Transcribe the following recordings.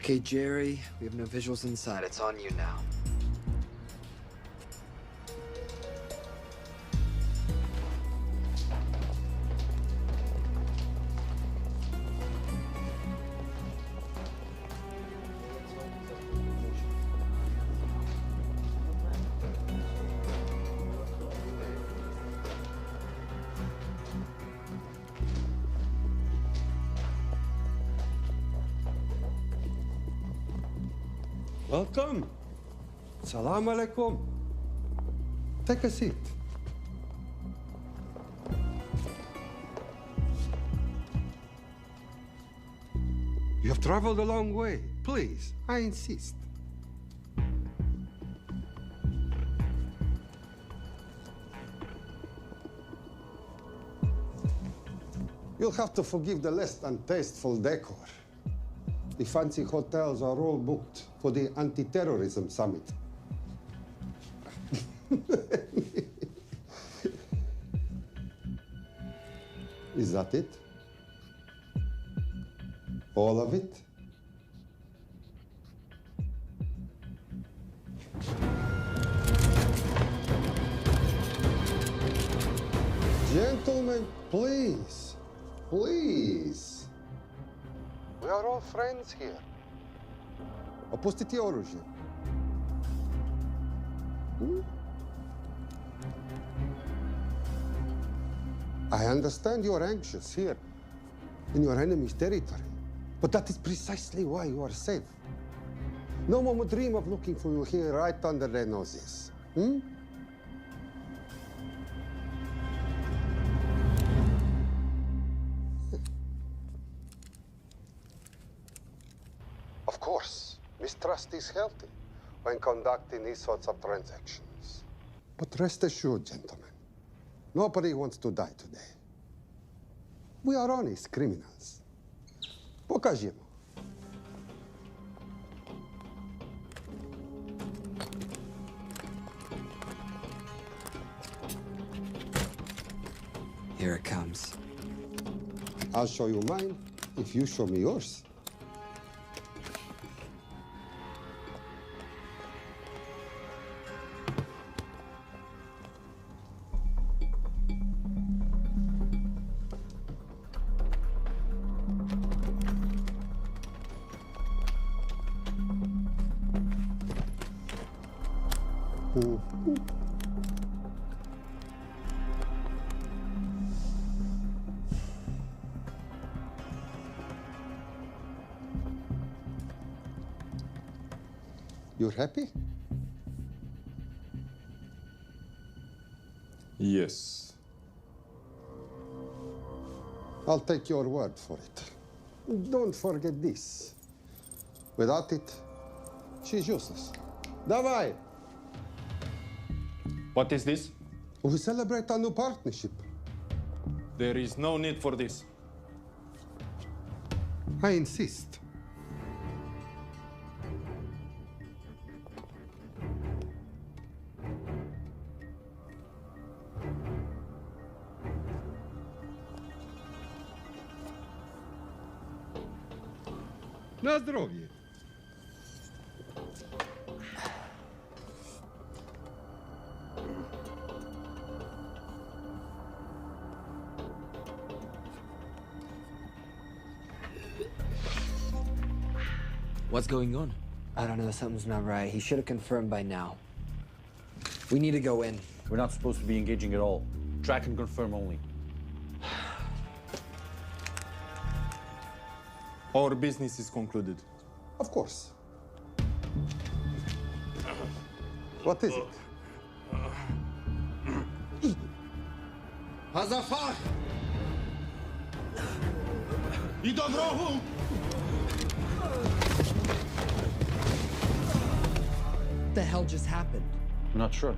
Okay, Jerry, we have no visuals inside. It's on you now. Welcome. Salam alaikum. Take a seat. You have traveled a long way. Please, I insist. You'll have to forgive the less than tasteful decor. The fancy hotels are all booked for the anti-terrorism summit. Is that it? All of it? Gentlemen, please, please. We are all friends here. Opustite oružje. I understand you're anxious here in your enemy's territory, but that is precisely why you are safe. No one would dream of looking for you here right under their noses. Of course, mistrust is healthy when conducting these sorts of transactions. But rest assured, gentlemen, nobody wants to die today. We are honest criminals. Pokažimo. Here it comes. I'll show you mine if you show me yours. You're happy? Yes. I'll take your word for it. Don't forget this. Without it, she's useless. Давай! What is this? We celebrate our new partnership. There is no need for this. I insist. Na zdrowie. What's going on? I don't know. Something's not right. He should have confirmed by now. We need to go in. We're not supposed to be engaging at all. Track and confirm only. Our business is concluded. Of course. What is it? Hazafar! I do grobu! What the hell just happened? I'm not sure.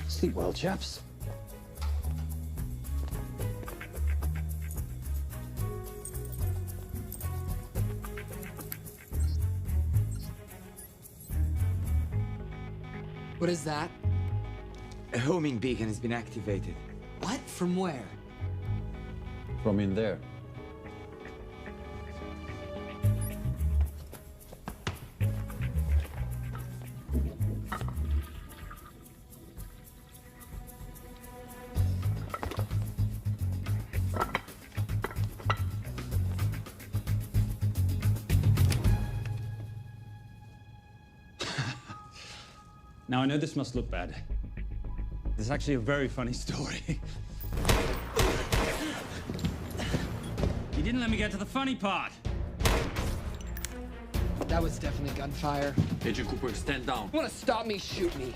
Sleep well, chaps. What is that? A homing beacon has been activated. What? From where? From in there. Now, I know this must look bad. This is actually a very funny story. You didn't let me get to the funny part. That was definitely gunfire. Agent Cooper, stand down. You wanna stop me, shoot me.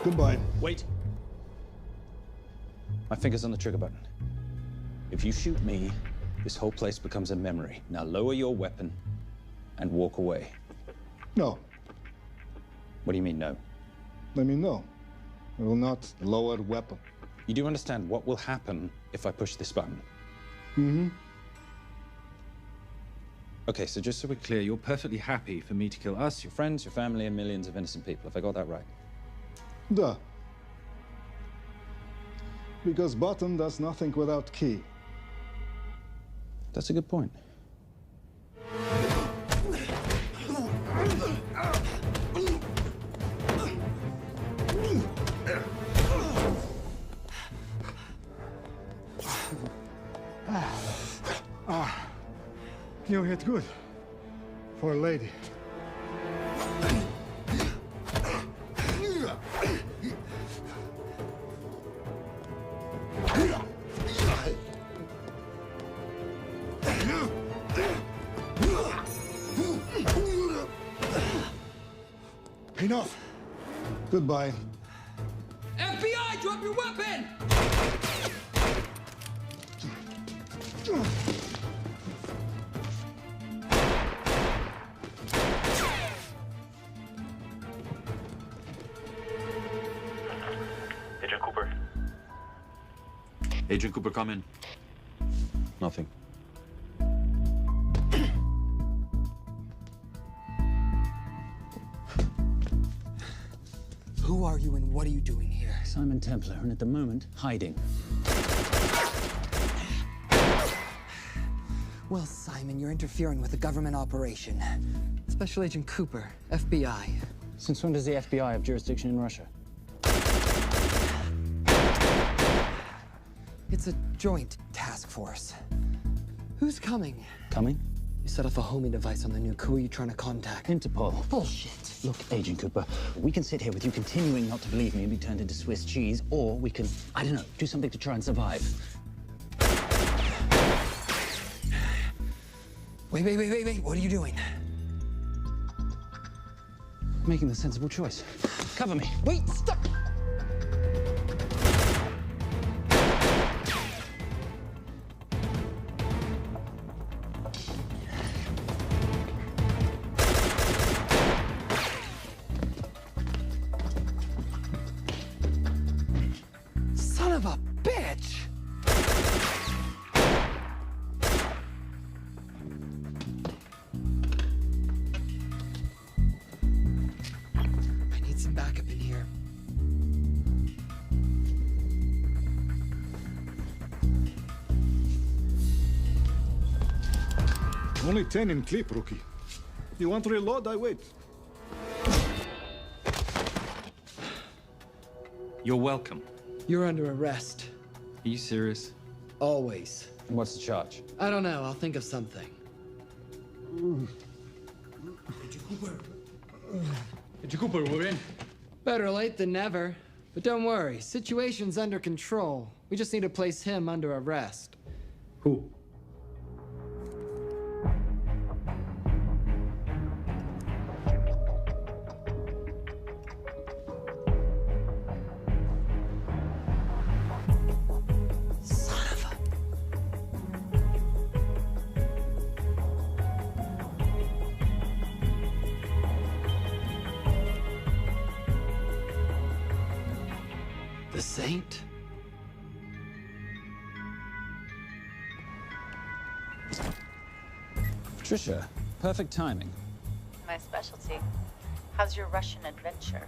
Goodbye. Wait. My finger's on the trigger button. If you shoot me, this whole place becomes a memory. Now lower your weapon and walk away. No. What do you mean, no? I mean, no. I will not lower weapon. You do understand what will happen if I push this button? Mm-hmm. Okay, so just so we're clear, you're perfectly happy for me to kill us, your friends, your family, and millions of innocent people. Have I got that right? Duh. Because button does nothing without key. That's a good point. You hit good. For a lady. Enough. Goodbye. FBI, drop your weapon! Agent Cooper. Agent Cooper, come in. Nothing. Who are you and what are you doing here? Simon Templar, and at the moment, hiding. Well, Simon, you're interfering with a government operation. Special Agent Cooper, FBI. Since when does the FBI have jurisdiction in Russia? It's a joint task force. Who's coming? Coming? You set off a homing device on the nuke. Who are you trying to contact? Interpol. Bullshit. Look, Agent Cooper, we can sit here with you continuing not to believe me and be turned into Swiss cheese, or we can, I don't know, do something to try and survive. Wait. What are you doing? Making the sensible choice. Cover me. Wait, stop! Son of a bitch! I need some backup in here. Only 10 in clip, rookie. You want to reload? I wait. You're welcome. You're under arrest. Are you serious? Always. What's the charge? I don't know. I'll think of something. Agent Cooper, we're in. Better late than never. But don't worry, situation's under control. We just need to place him under arrest. Who? Son of a... The Saint? Patricia, perfect timing. My specialty. How's your Russian adventure?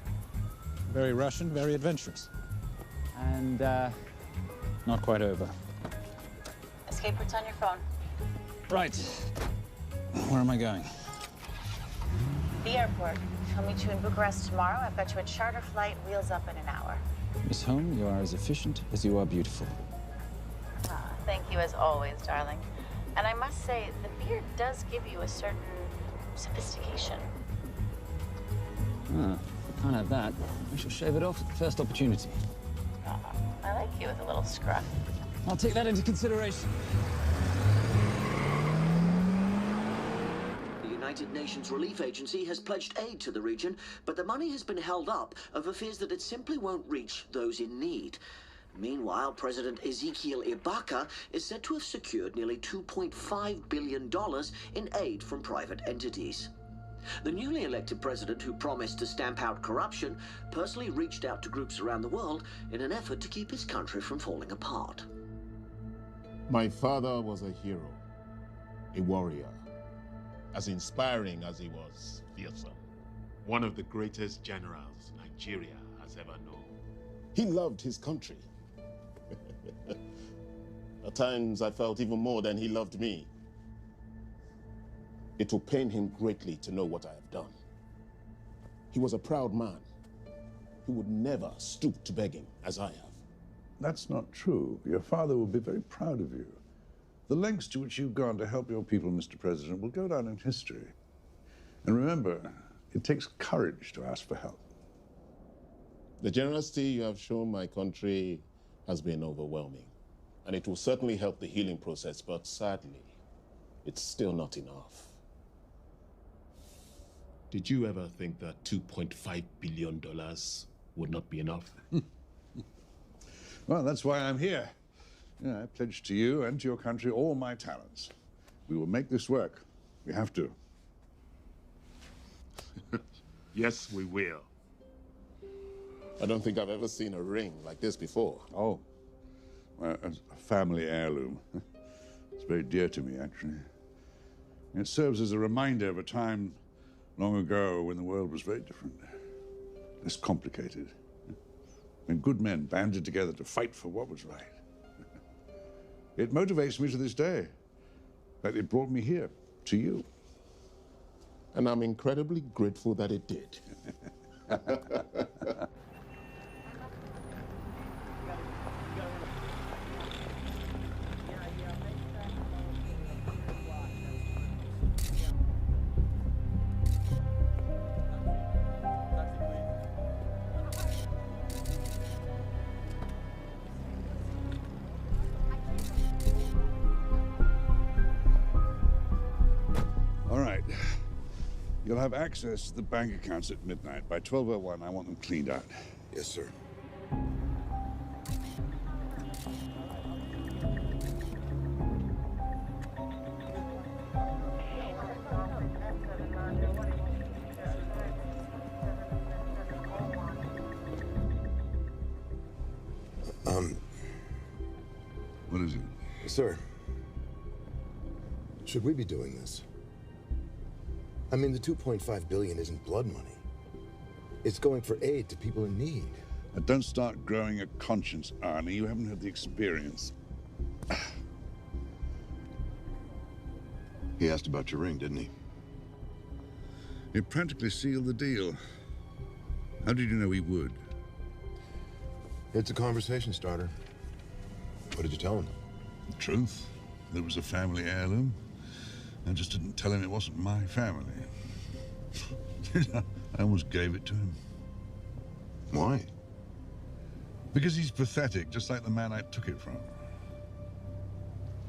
Very Russian, very adventurous. And, not quite over. Escape routes on your phone. Right. Where am I going? The airport. I'll meet you in Bucharest tomorrow. I've got you a charter flight, wheels up in an hour. Miss Holm, you are as efficient as you are beautiful. Ah, thank you as always, darling. And I must say, the beard does give you a certain sophistication. Ah, can't have that. I shall shave it off at the first opportunity. I like you with a little scruff. I'll take that into consideration. The United Nations Relief Agency has pledged aid to the region, but the money has been held up over fears that it simply won't reach those in need. Meanwhile, President Ezekiel Ibaka is said to have secured nearly $2.5 billion in aid from private entities. The newly elected president, who promised to stamp out corruption, personally reached out to groups around the world in an effort to keep his country from falling apart. My father was a hero, a warrior, as inspiring as he was fearsome. One of the greatest generals Nigeria has ever known. He loved his country. At times, I felt even more than he loved me. It will pain him greatly to know what I have done. He was a proud man who would never stoop to begging as I have. That's not true. Your father will be very proud of you. The lengths to which you've gone to help your people, Mr. President, will go down in history. And remember, it takes courage to ask for help. The generosity you have shown my country has been overwhelming, and it will certainly help the healing process, but sadly, it's still not enough. Did you ever think that $2.5 billion would not be enough? Well, that's why I'm here. I pledge to you and to your country all my talents. We will make this work. We have to. Yes, we will. I don't think I've ever seen a ring like this before. Oh, well, it's a family heirloom. It's very dear to me, actually. It serves as a reminder of a time long ago when the world was very different, less complicated, when good men banded together to fight for what was right. It motivates me to this day, but it brought me here, to you. And I'm incredibly grateful that it did. All right. You'll have access to the bank accounts at midnight. By 12:01, I want them cleaned out. Yes, sir. What is it? Sir, should we be doing this? I mean, the $2.5 billion isn't blood money. It's going for aid to people in need. Now, don't start growing a conscience, Arnie. You haven't had the experience. He asked about your ring, didn't he? It practically sealed the deal. How did you know he would? It's a conversation starter. What did you tell him? The truth. There was a family heirloom. I just didn't tell him it wasn't my family. I almost gave it to him. Why? Because he's pathetic, just like the man I took it from.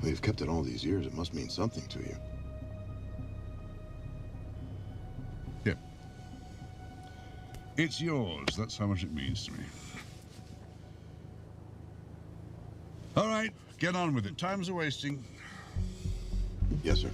Well, you've kept it all these years. It must mean something to you. Yeah. It's yours. That's how much it means to me. All right, get on with it. Time's a wasting. Yes, sir.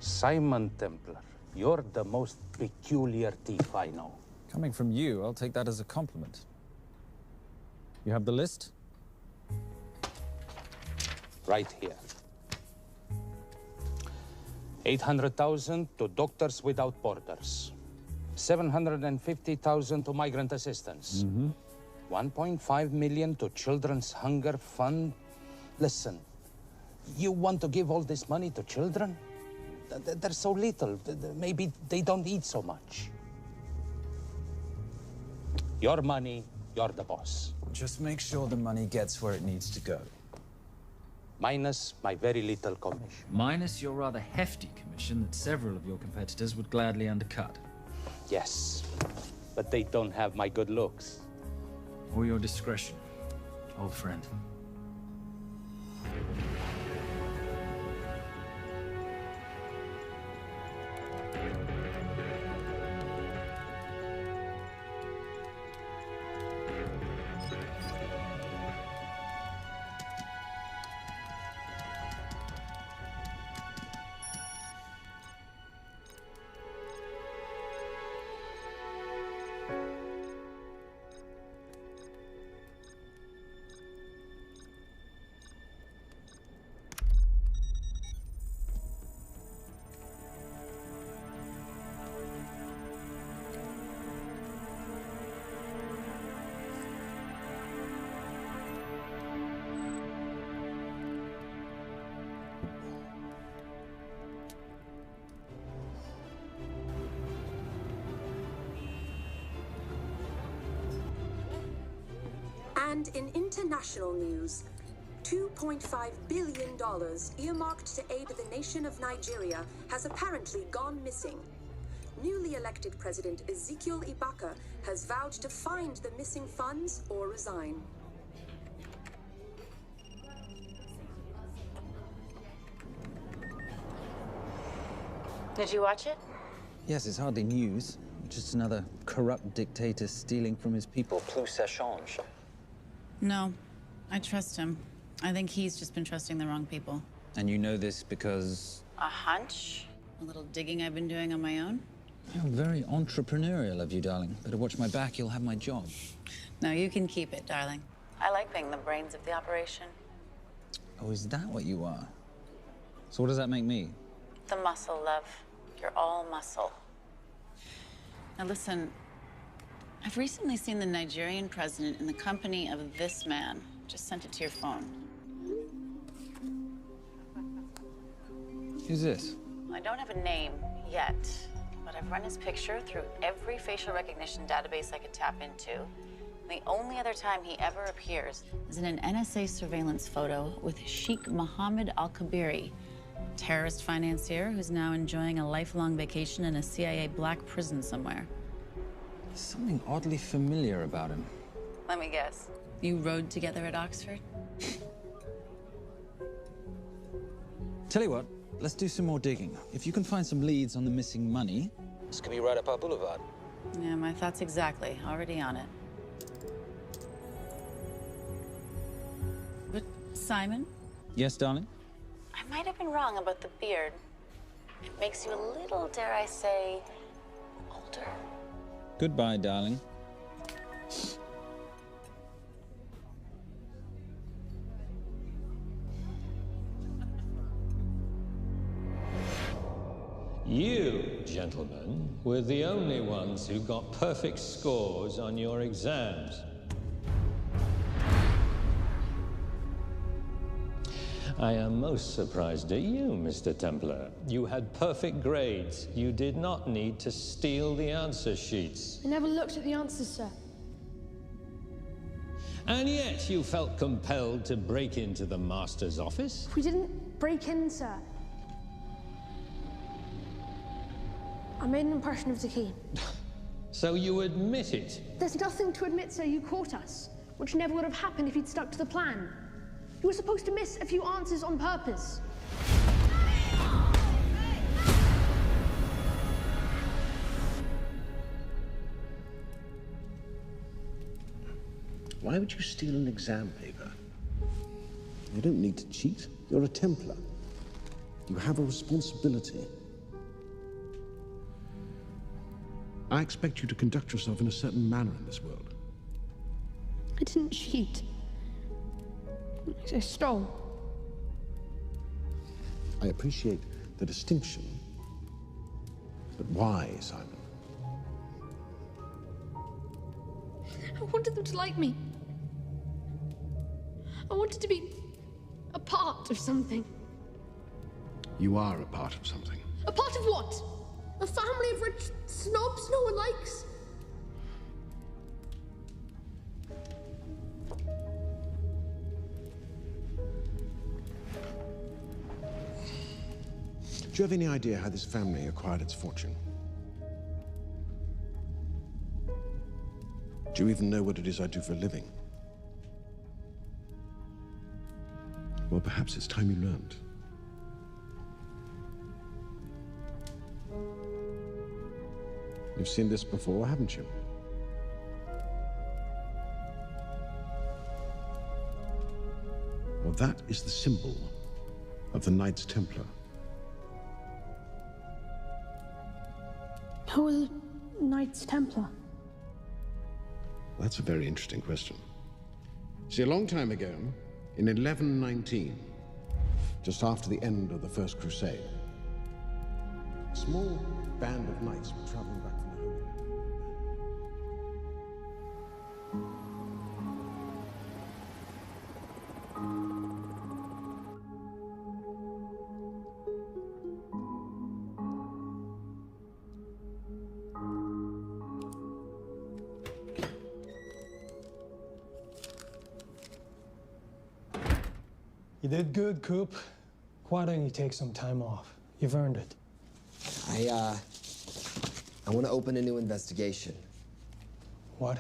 Simon Templar, you're the most peculiar thief I know. Coming from you, I'll take that as a compliment. You have the list? Right here. 800,000 to Doctors Without Borders. 750,000 to migrant assistance. 1.5 million to Children's Hunger Fund. Listen, you want to give all this money to children? They're so little. Maybe they don't eat so much. Your money, you're the boss. Just make sure the money gets where it needs to go. Minus my very little commission. Minus your rather hefty commission that several of your competitors would gladly undercut. Yes, but they don't have my good looks. Or your discretion, old friend. And in international news, $2.5 billion earmarked to aid the nation of Nigeria has apparently gone missing. Newly elected President Ezekiel Ibaka has vowed to find the missing funds or resign. Did you watch it? Yes, it's hardly news. Just another corrupt dictator stealing from his people. Plus ça change. No, I trust him. I think he's just been trusting the wrong people. And you know this because... A hunch? A little digging I've been doing on my own? You're very entrepreneurial of you, darling. Better watch my back, you'll have my job. No, you can keep it, darling. I like being the brains of the operation. Oh, is that what you are? So what does that make me? The muscle, love. You're all muscle. Now listen, I've recently seen the Nigerian president in the company of this man. Just sent it to your phone. Who's this? I don't have a name yet, but I've run his picture through every facial recognition database I could tap into. The only other time he ever appears is in an NSA surveillance photo with Sheikh Mohammed Al-Kabiri, terrorist financier who's now enjoying a lifelong vacation in a CIA black prison somewhere. There's something oddly familiar about him. Let me guess. You rode together at Oxford? Tell you what, let's do some more digging. If you can find some leads on the missing money, this could be right up our boulevard. Yeah, my thoughts exactly. Already on it. But, Simon? Yes, darling? I might have been wrong about the beard. It makes you a little, dare I say, older. Goodbye, darling. You gentlemen were the only ones who got perfect scores on your exams. I am most surprised at you, Mr. Templar. You had perfect grades. You did not need to steal the answer sheets. I never looked at the answers, sir. And yet you felt compelled to break into the master's office? We didn't break in, sir. I made an impression of the key. So you admit it? There's nothing to admit, sir. You caught us, which never would have happened if you'd stuck to the plan. You were supposed to miss a few answers on purpose. Why would you steal an exam paper? You don't need to cheat. You're a Templar. You have a responsibility. I expect you to conduct yourself in a certain manner in this world. I didn't cheat. I stole. I appreciate the distinction. But why, Simon? I wanted them to like me. I wanted to be a part of something. You are a part of something. A part of what? A family of rich snobs no one likes? Do you have any idea how this family acquired its fortune? Do you even know what it is I do for a living? Well, perhaps it's time you learned. You've seen this before, haven't you? Well, that is the symbol of the Knights Templar. Who are the Knights Templar? That's a very interesting question. See, a long time ago, in 1119, just after the end of the First Crusade, a small band of knights were traveling back from the Holy Land. You did good, Coop. Why don't you take some time off? You've earned it. I want to open a new investigation. What?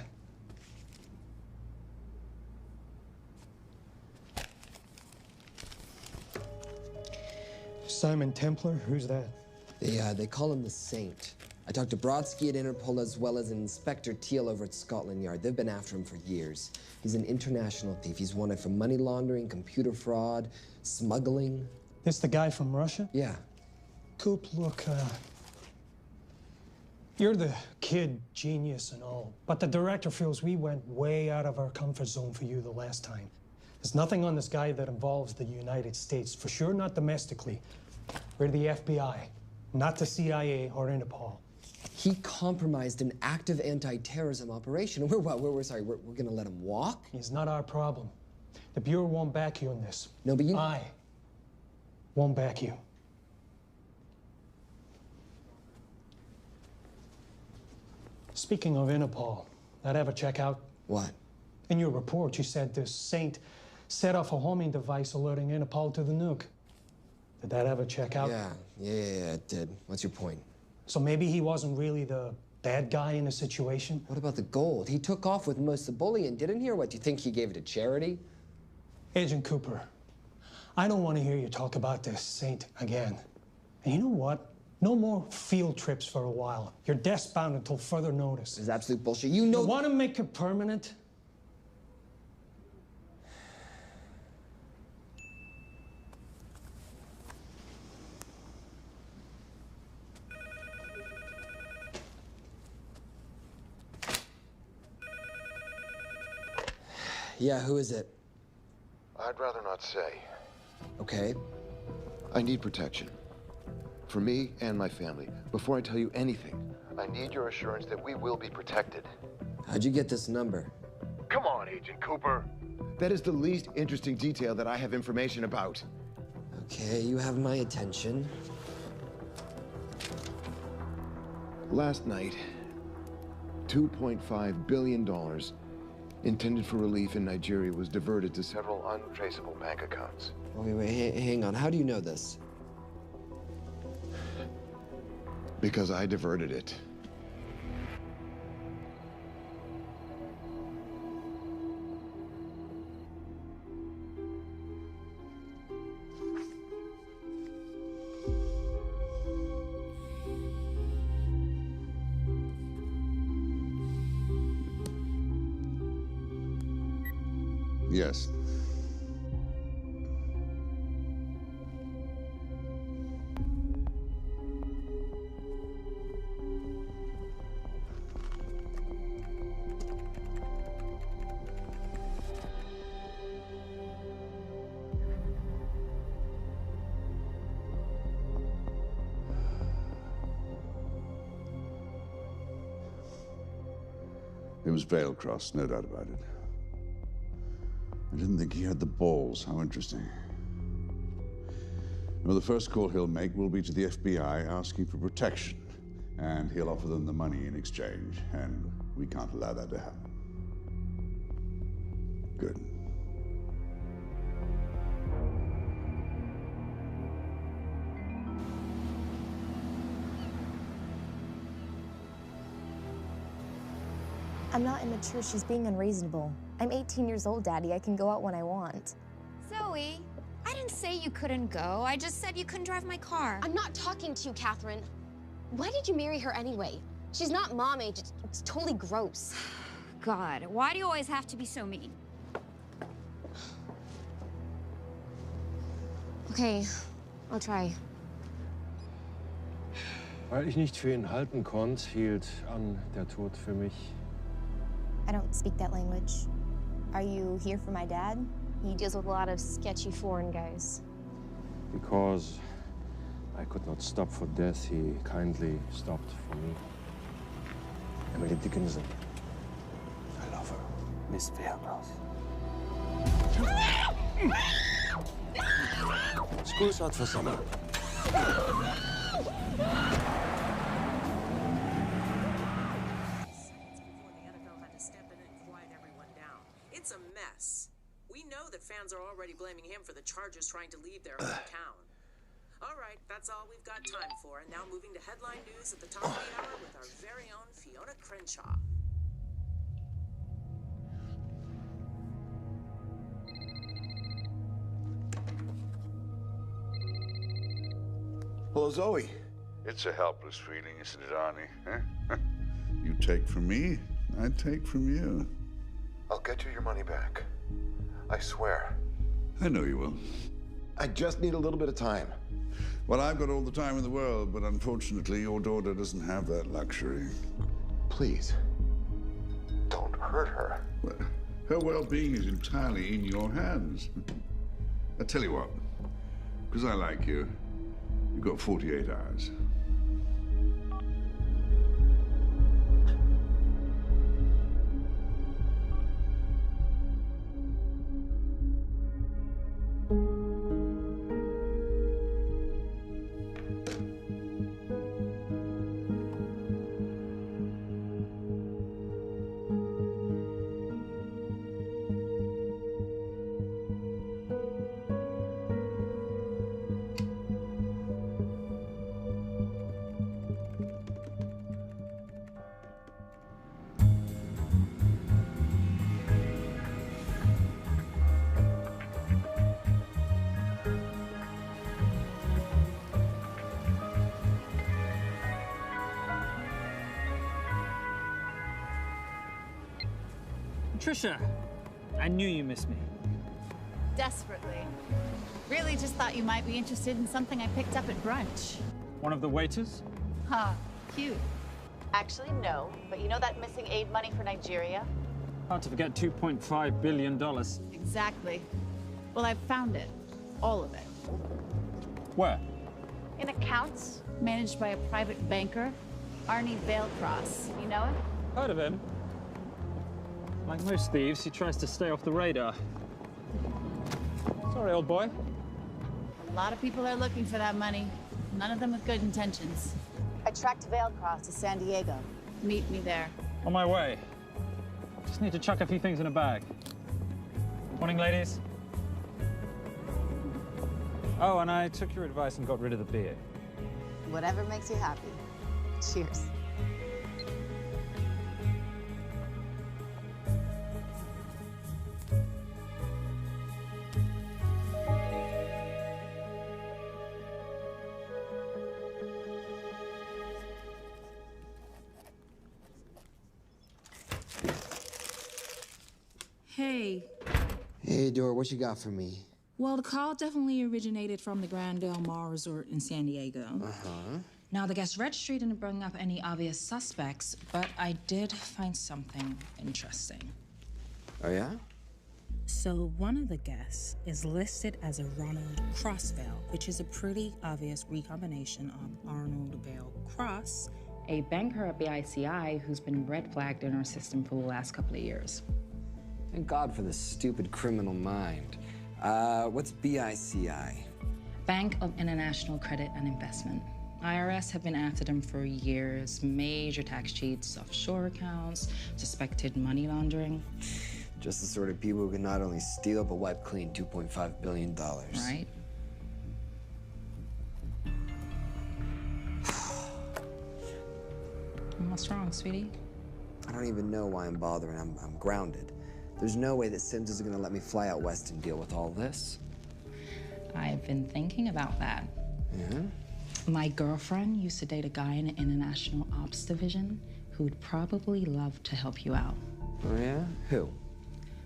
Simon Templar? Who's that? They call him the Saint. I talked to Brodsky at Interpol as well as Inspector Teal over at Scotland Yard. They've been after him for years. He's an international thief. He's wanted for money laundering, computer fraud, smuggling. This the guy from Russia? Yeah. Coop, look, you're the kid genius and all, but the director feels we went way out of our comfort zone for you the last time. There's nothing on this guy that involves the United States, for sure not domestically. We're the FBI, not the CIA or Interpol. He compromised an active anti-terrorism operation. We're gonna let him walk? He's not our problem. The Bureau won't back you on this. No, but I won't back you. Speaking of Interpol, that ever check out? What? In your report, you said this Saint set off a homing device alerting Interpol to the nuke. Did that ever check out? Yeah, it did. What's your point? So maybe he wasn't really the bad guy in the situation? What about the gold? He took off with most of the bullion, didn't he? Or what, do you think he gave it to charity? Agent Cooper, I don't want to hear you talk about this Saint again. And you know what? No more field trips for a while. You're desk-bound until further notice. This is absolute bullshit. You know— You want to make it permanent? Yeah, who is it? I'd rather not say. Okay. I need protection. For me and my family, before I tell you anything, I need your assurance that we will be protected. How'd you get this number? Come on, Agent Cooper. That is the least interesting detail that I have information about. Okay, you have my attention. Last night, $2.5 billion intended for relief in Nigeria was diverted to several untraceable bank accounts. Wait, hang on. How do you know this? Because I diverted it. Yes. It was Veilcross, no doubt about it. I didn't think he had the balls. How interesting. Well, the first call he'll make will be to the FBI asking for protection, and he'll offer them the money in exchange, and we can't allow that to happen. Good. I'm not immature. She's being unreasonable. I'm 18 years old, Daddy. I can go out when I want. Zoe, I didn't say you couldn't go. I just said you couldn't drive my car. I'm not talking to you, Catherine. Why did you marry her anyway? She's not mom age. It's totally gross. God, why do you always have to be so mean? Okay, I'll try. Weil ich nicht für ihn halten konnte, hielt an der Tod für mich. I don't speak that language. Are you here for my dad? He deals with a lot of sketchy foreign guys. Because I could not stop for death, he kindly stopped for me. Emily Dickinson. I love her. Miss Veilcross. School's out for summer. It's a mess. We know that fans are already blaming him for the Chargers trying to leave their hometown. All right, that's all we've got time for. And now moving to headline news at the top of the hour with our very own Fiona Crenshaw. Hello, Zoe. It's a helpless feeling, isn't it, Arnie? Huh? You take from me, I take from you. I'll get you your money back. I swear. I know you will. I just need a little bit of time. Well, I've got all the time in the world, but unfortunately, your daughter doesn't have that luxury. Please, don't hurt her. Well, her well-being is entirely in your hands. I tell you what, because I like you, you've got 48 hours. Trisha, I knew you missed me. Desperately. Really just thought you might be interested in something I picked up at brunch. One of the waiters? Huh, cute. Actually, no, but you know that missing aid money for Nigeria? Hard to forget $2.5 billion. Exactly. Well, I've found it. All of it. Where? In accounts? Managed by a private banker, Arnie Vailcross. You know him? Heard of him? Like most thieves, he tries to stay off the radar. Sorry, old boy. A lot of people are looking for that money. None of them with good intentions. I tracked Vailcross to San Diego. Meet me there. On my way. Just need to chuck a few things in a bag. Morning, ladies. Oh, and I took your advice and got rid of the beer. Whatever makes you happy. Cheers. Hey. Hey, Dora, what you got for me? Well, the call definitely originated from the Grand Del Mar Resort in San Diego. Uh-huh. Now, the guest registry didn't bring up any obvious suspects, but I did find something interesting. Oh, yeah? So one of the guests is listed as a Ronald Crossvale, which is a pretty obvious recombination of Arnold Vale Cross, a banker at BICI who's been red flagged in our system for the last couple of years. Thank God for the stupid criminal mind. What's BICI? Bank of International Credit and Investment. IRS have been after them for years. Major tax cheats, offshore accounts, suspected money laundering. Just the sort of people who can not only steal but wipe clean $2.5 billion. Right? What's wrong, sweetie? I don't even know why I'm bothering. I'm grounded. There's no way that Sims is gonna let me fly out west and deal with all this. I've been thinking about that. Yeah? My girlfriend used to date a guy in the International Ops Division who'd probably love to help you out. Oh, yeah? Who?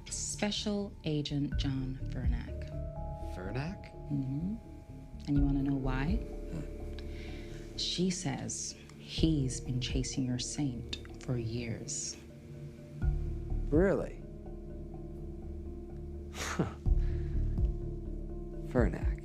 Special Agent John Vernack. Vernack? Mm-hmm. And you want to know why? She says he's been chasing your saint for years. Really? Vernack.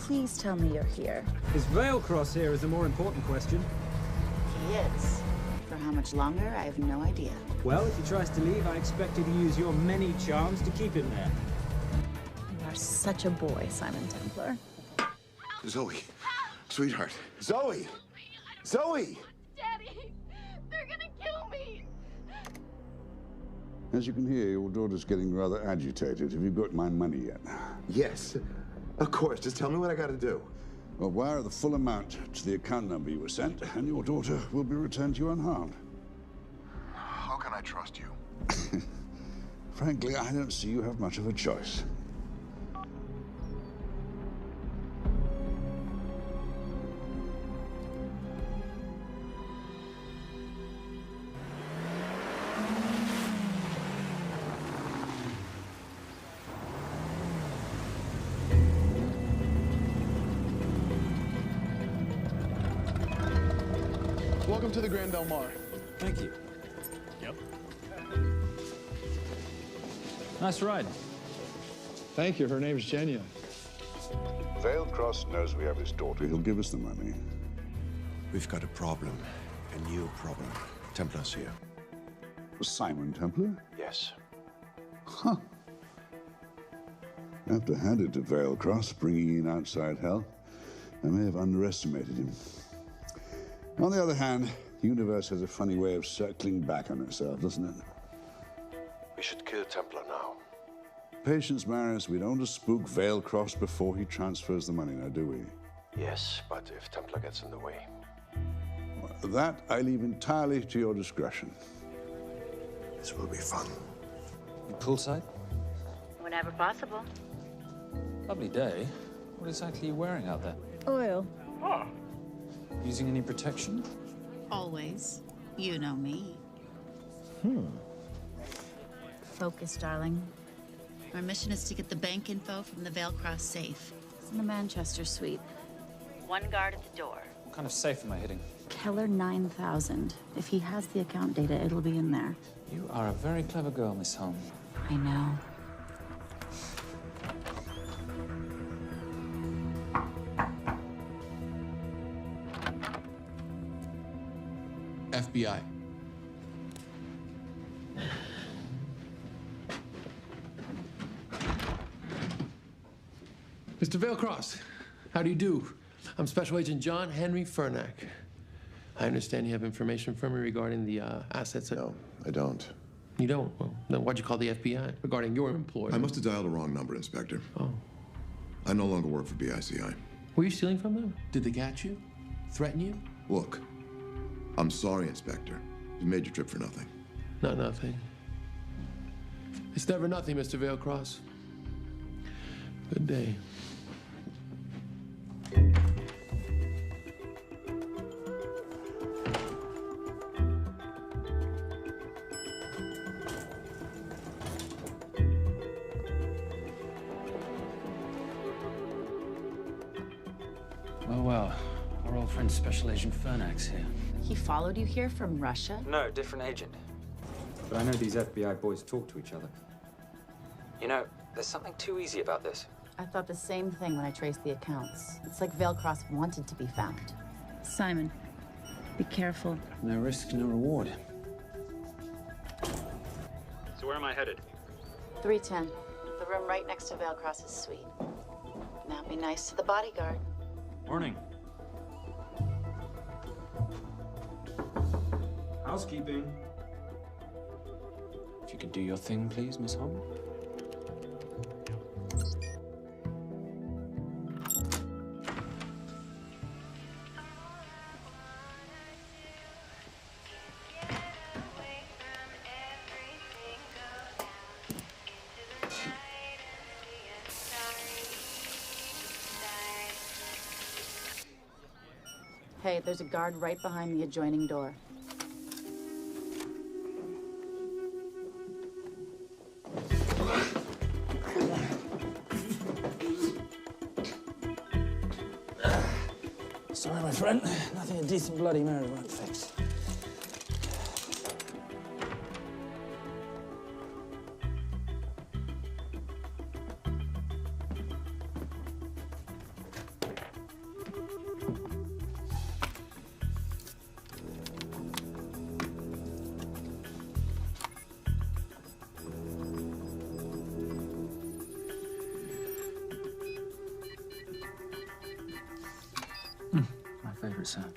Please tell me you're here. Is Vailcross here is the more important question. He is. For how much longer, I have no idea. Well, if he tries to leave, I expect you to use your many charms to keep him there. You are such a boy, Simon Templar. Zoe, sweetheart. Zoe! Zoe! Daddy, they're gonna kill me. As you can hear, your daughter's getting rather agitated. Have you got my money yet? Yes, of course. Just tell me what I gotta do. Well, wire the full amount to the account number you were sent, and your daughter will be returned to you unharmed. How can I trust you? Frankly, I don't see you have much of a choice. Welcome to the Grand Del Mar. Thank you. Yep. Nice ride. Thank you. Her name's Genya. Vailcross knows we have his daughter. He'll give us the money. We've got a problem. A new problem. Templar's here. Simon Templar? Yes. Huh. I have to hand it to Vailcross, bringing in outside help. I may have underestimated him. On the other hand, the universe has a funny way of circling back on itself, doesn't it? We should kill Templar now. Patience, Maris. We don't want to spook Vailcross before he transfers the money, now, do we? Yes, but if Templar gets in the way. That I leave entirely to your discretion. This will be fun. Poolside? Whenever possible. Lovely day. What exactly are you wearing out there? Oil. Oh. Using any protection? Always. You know me. Focus, darling. Our mission is to get the bank info from the Veilcross safe. It's in the Manchester suite. One guard at the door. What kind of safe am I hitting? Keller 9000. If he has the account data, it'll be in there. You are a very clever girl, Miss Holm. I know. FBI. Mr. Veilcross, how do you do? I'm Special Agent John Henry Furnack. I understand you have information from me regarding the assets. No, I don't. You don't? Well, then why'd you call the FBI regarding your employer? I must have dialed the wrong number, Inspector. Oh. I no longer work for BICI. Were you stealing from them? Did they catch you? Threaten you? Look, I'm sorry, Inspector. You made your trip for nothing. Not nothing. It's never nothing, Mr. Veilcross. Good day. Well, our old friend Special Agent Furnack's here. He followed you here from Russia? No, different agent. But I know these FBI boys talk to each other. You know, there's something too easy about this. I thought the same thing when I traced the accounts. It's like Veilcross wanted to be found. Simon, be careful. No risk, no reward. So where am I headed? 310. The room right next to Veilcross's suite. Now be nice to the bodyguard. Morning. Housekeeping. If you could do your thing, please, Miss Holm. Hey, there's a guard right behind the adjoining door. Sorry, my friend. Nothing a decent Bloody Mary won't fix. My favorite sound.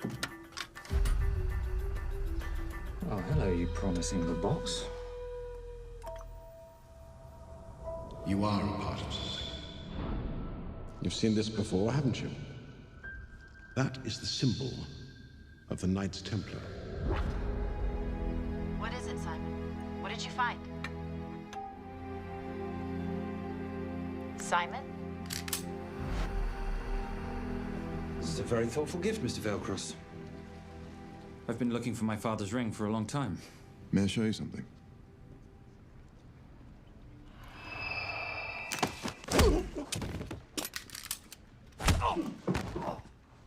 Oh, hello, you promising little box. You are a part of something. You've seen this before, haven't you? That is the symbol of the Knights Templar. What is it, Simon? What did you find? Simon? This is a very thoughtful gift, Mr. Veilcross. I've been looking for my father's ring for a long time. May I show you something?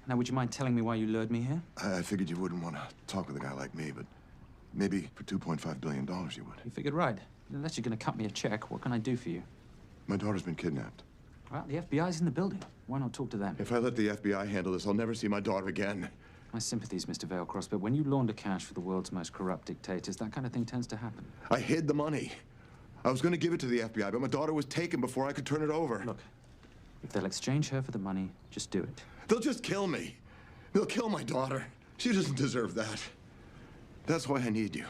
Now, would you mind telling me why you lured me here? I figured you wouldn't want to talk with a guy like me, but maybe for $2.5 billion you would. You figured right. Unless you're going to cut me a check, what can I do for you? My daughter's been kidnapped. Well, the FBI's in the building. Why not talk to them? If I let the FBI handle this, I'll never see my daughter again. My sympathies, Mr. Veilcross, but when you launder cash for the world's most corrupt dictators, that kind of thing tends to happen. I hid the money. I was going to give it to the FBI, but my daughter was taken before I could turn it over. Look, if they'll exchange her for the money, just do it. They'll just kill me. They'll kill my daughter. She doesn't deserve that. That's why I need you.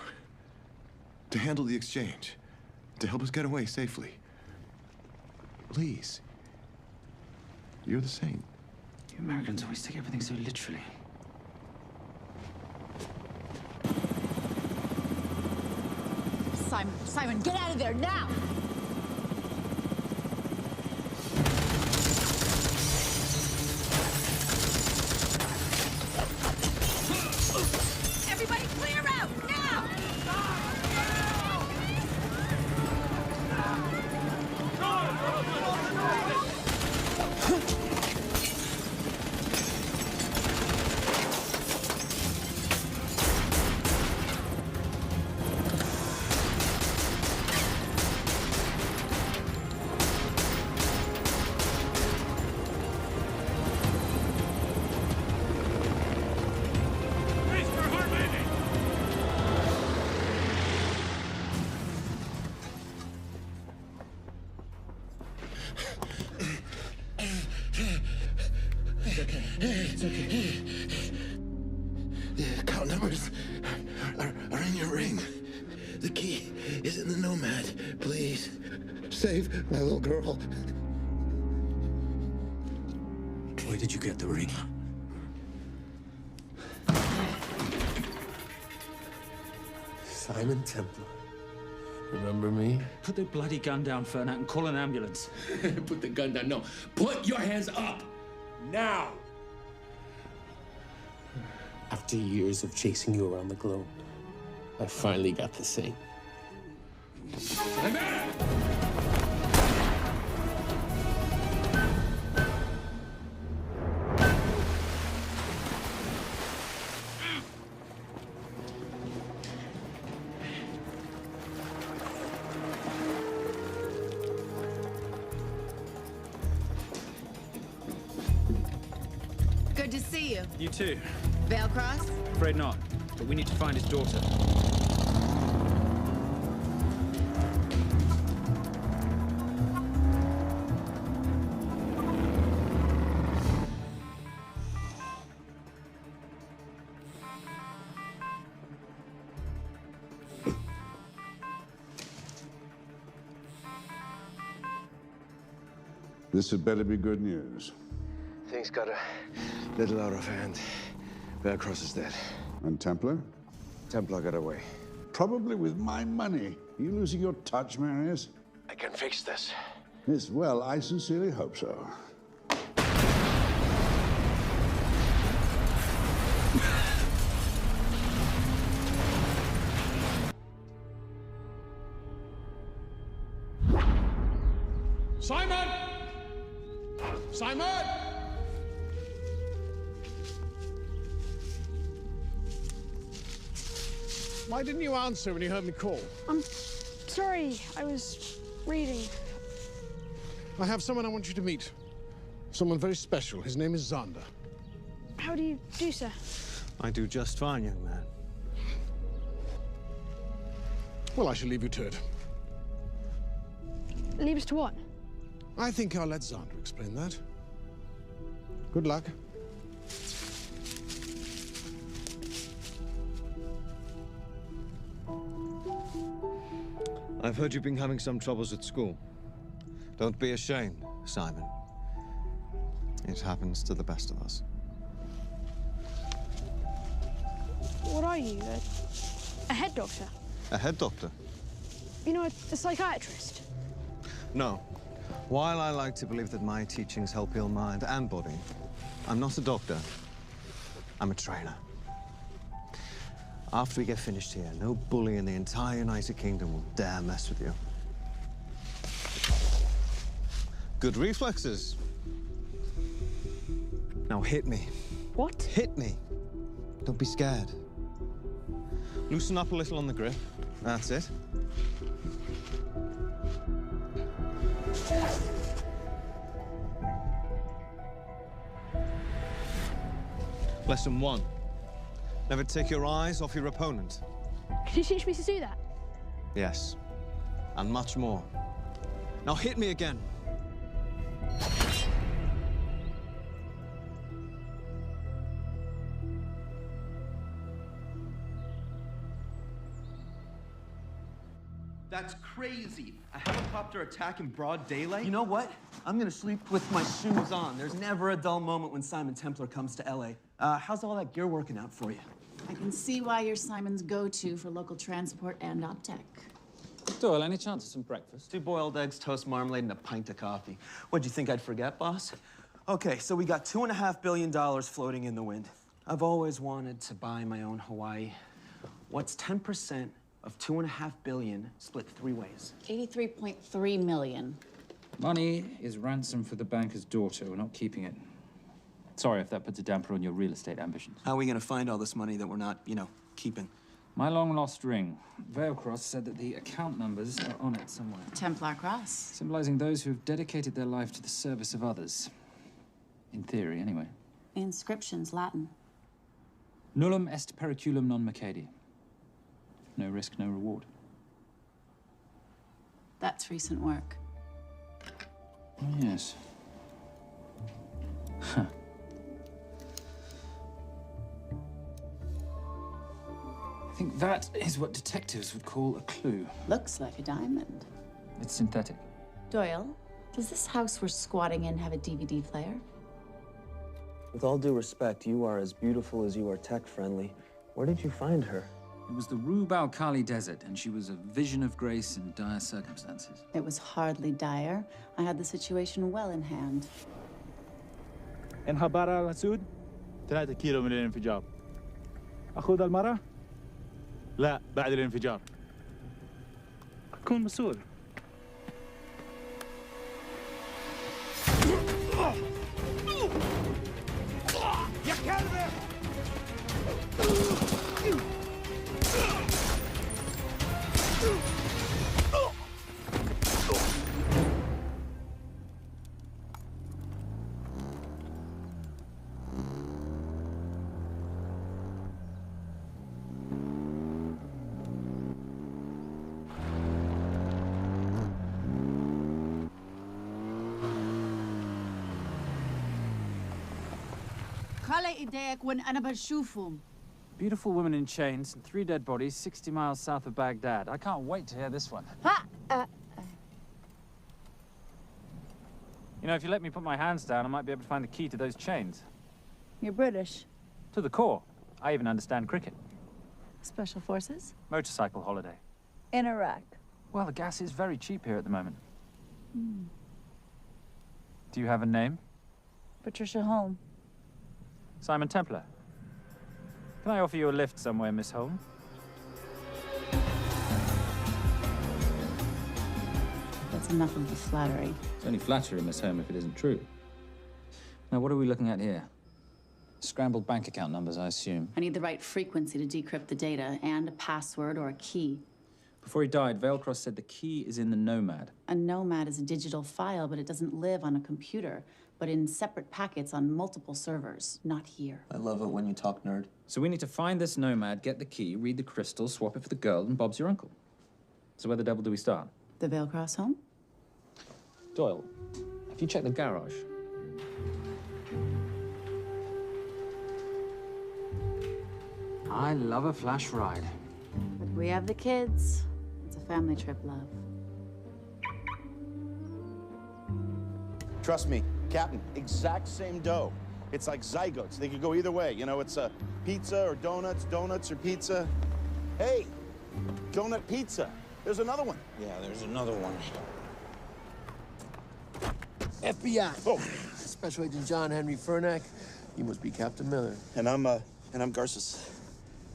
To handle the exchange. To help us get away safely. Please. You're the saint. You Americans always take everything so literally. Simon, get out of there now! okay. It's okay. The account numbers are in your ring. The key is in the Nomad. Please, save my little girl. Where did you get the ring? Simon Templar. Remember me? Put the bloody gun down, Fernak, and call an ambulance. Put the gun down. No. Put your hands up. Now. After years of chasing you around the globe, I finally got the same. Good to see you. You too. Vale Cross? Afraid not, but we need to find his daughter. This had better be good news. Things got a little out of hand. Vale Cross is dead. And Templar? Templar got away. Probably with my money. Are you losing your touch, Marius? I can fix this. Yes, well, I sincerely hope so. Simon! Simon! Why didn't you answer when you heard me call? I'm sorry, I was reading. I have someone I want you to meet. Someone very special. His name is Xander. How do you do, sir? I do just fine, young man. Well, I shall leave you to it. Leave us to what? I think I'll let Xander explain that. Good luck. I've heard you've been having some troubles at school. Don't be ashamed, Simon. It happens to the best of us. What are you, a head doctor? A head doctor? You know, a psychiatrist? No. While I like to believe that my teachings help heal mind and body, I'm not a doctor. I'm a trainer. After we get finished here, no bully in the entire United Kingdom will dare mess with you. Good reflexes. Now hit me. What? Hit me. Don't be scared. Loosen up a little on the grip. That's it. Lesson 1. Never take your eyes off your opponent. Can you teach me to do that? Yes. And much more. Now hit me again. That's crazy. A helicopter attack in broad daylight? You know what? I'm gonna sleep with my shoes on. There's never a dull moment when Simon Templar comes to LA. How's all that gear working out for you? I can see why you're Simon's go-to for local transport and optech. Doyle, any chance of some breakfast? 2 boiled eggs, toast, marmalade, and a pint of coffee. What'd you think I'd forget, boss? Okay, so we got $2.5 billion floating in the wind. I've always wanted to buy my own Hawaii. What's 10% of $2.5 billion split 3 ways? 83.3 million. Money is ransom for the banker's daughter. We're not keeping it. Sorry if that puts a damper on your real estate ambitions. How are we gonna find all this money that we're not, keeping? My long-lost ring. Vale Cross said that the account numbers are on it somewhere. Templar Cross. Symbolizing those who have dedicated their life to the service of others. In theory, anyway. The inscription's Latin. Nullum est periculum non mercedi. No risk, no reward. That's recent work. Oh, yes. Huh. I think that is what detectives would call a clue. Looks like a diamond. It's synthetic. Doyle, does this house we're squatting in have a DVD player? With all due respect, you are as beautiful as you are tech-friendly. Where did you find her? It was the Rub al-Khali Desert, and she was a vision of grace in dire circumstances. It was hardly dire. I had the situation well in hand. انخبر على سود 3 كيلو من الانفجار. أخذ المرة؟ لا بعد الانفجار. أكون مسؤول. يا كلب! Beautiful woman in chains and 3 dead bodies 60 miles south of Baghdad. I can't wait to hear this one. You know, if you let me put my hands down, I might be able to find the key to those chains. You're British. To the core. I even understand cricket. Special Forces? Motorcycle holiday. In Iraq. Well, the gas is very cheap here at the moment. Do you have a name? Patricia Holm. Simon Templar. Can I offer you a lift somewhere, Miss Holm? That's enough of the flattery. It's only flattery, Miss Holm, if it isn't true. Now, what are we looking at here? Scrambled bank account numbers, I assume. I need the right frequency to decrypt the data and a password or a key. Before he died, Veilcross said the key is in the Nomad. A Nomad is a digital file, but it doesn't live on a computer, but in separate packets on multiple servers, not here. I love it when you talk nerd. So we need to find this Nomad, get the key, read the crystal, swap it for the girl, and Bob's your uncle. So where the devil do we start? The Veilcross home? Doyle, have you checked the garage? I love a flash ride. But we have the kids. It's a family trip, love. Trust me, Captain, exact same dough. It's like zygotes. They could go either way. You know, it's a pizza or donuts, donuts or pizza. Hey, donut pizza. There's another one. Yeah, there's another one. FBI. Oh. Special Agent John Henry Furnack. You must be Captain Miller. And I'm Garces.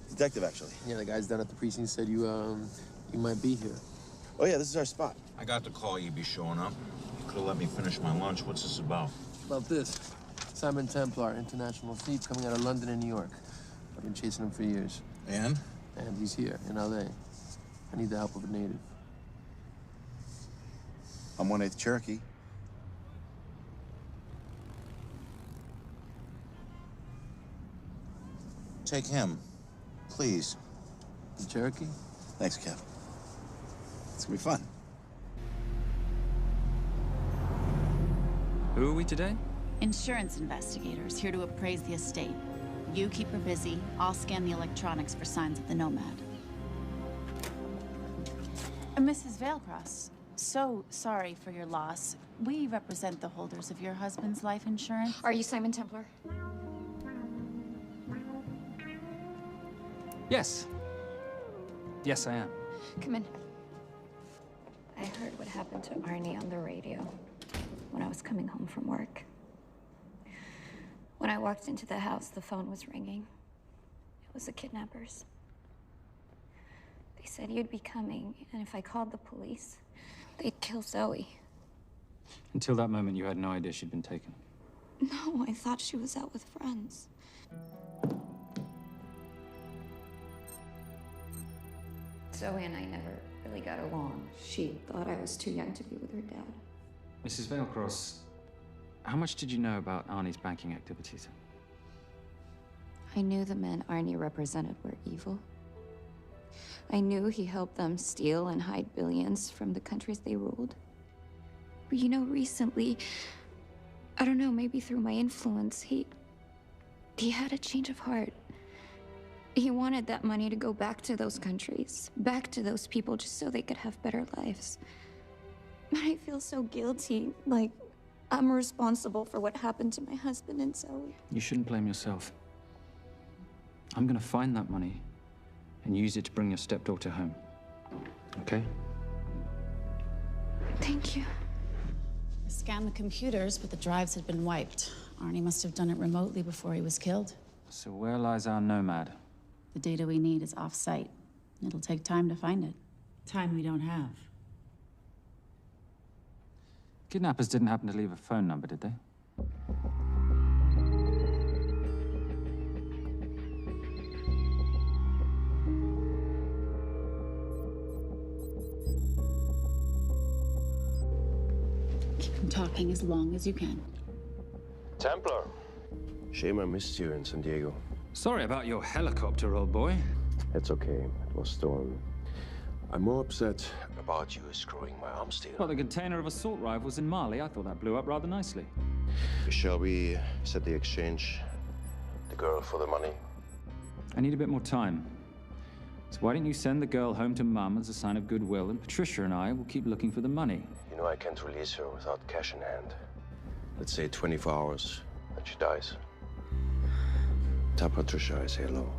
Detective, actually. Yeah, the guys down at the precinct said you might be here. Oh, yeah, this is our spot. I got the call you'd be showing up. You could have let me finish my lunch. What's this about? About this. Simon Templar, international thief coming out of London and New York. I've been chasing him for years. And? And he's here, in L.A. I need the help of a native. I'm 1/8 Cherokee. Take him, please. The Cherokee? Thanks, Kev. It's gonna be fun. Who are we today? Insurance investigators here to appraise the estate. You keep her busy. I'll scan the electronics for signs of the Nomad. Mrs. Veilcross, so sorry for your loss. We represent the holders of your husband's life insurance. Are you Simon Templar? Yes. Yes, I am. Come in. I heard what happened to Arnie on the radio when I was coming home from work. When I walked into the house, the phone was ringing. It was the kidnappers. They said you'd be coming, and if I called the police, they'd kill Zoe. Until that moment, you had no idea she'd been taken. No, I thought she was out with friends. Zoe and I never really got along. She thought I was too young to be with her dad. Mrs. Veilcross, how much did you know about Arnie's banking activities? I knew the men Arnie represented were evil. I knew he helped them steal and hide billions from the countries they ruled. But you know, recently, I don't know, maybe through my influence, he had a change of heart. He wanted that money to go back to those countries, back to those people, just so they could have better lives. But I feel so guilty, like I'm responsible for what happened to my husband and Zoe. You shouldn't blame yourself. I'm gonna find that money and use it to bring your stepdaughter home. Okay? Thank you. I scanned the computers, but the drives had been wiped. Arnie must have done it remotely before he was killed. So where lies our nomad? The data we need is off-site. It'll take time to find it. Time we don't have. Kidnappers didn't happen to leave a phone number, did they? Keep them talking as long as you can. Templar. Shame I missed you in San Diego. Sorry about your helicopter, old boy. It's okay. It was stolen. I'm more upset about you screwing my arm steel. Well, the container of assault rifles in Mali, I thought that blew up rather nicely. Shall we set the exchange? The girl for the money? I need a bit more time. So why don't you send the girl home to Mum as a sign of goodwill, and Patricia and I will keep looking for the money. You know I can't release her without cash in hand. Let's say 24 hours, and she dies. Tell Patricia I say hello.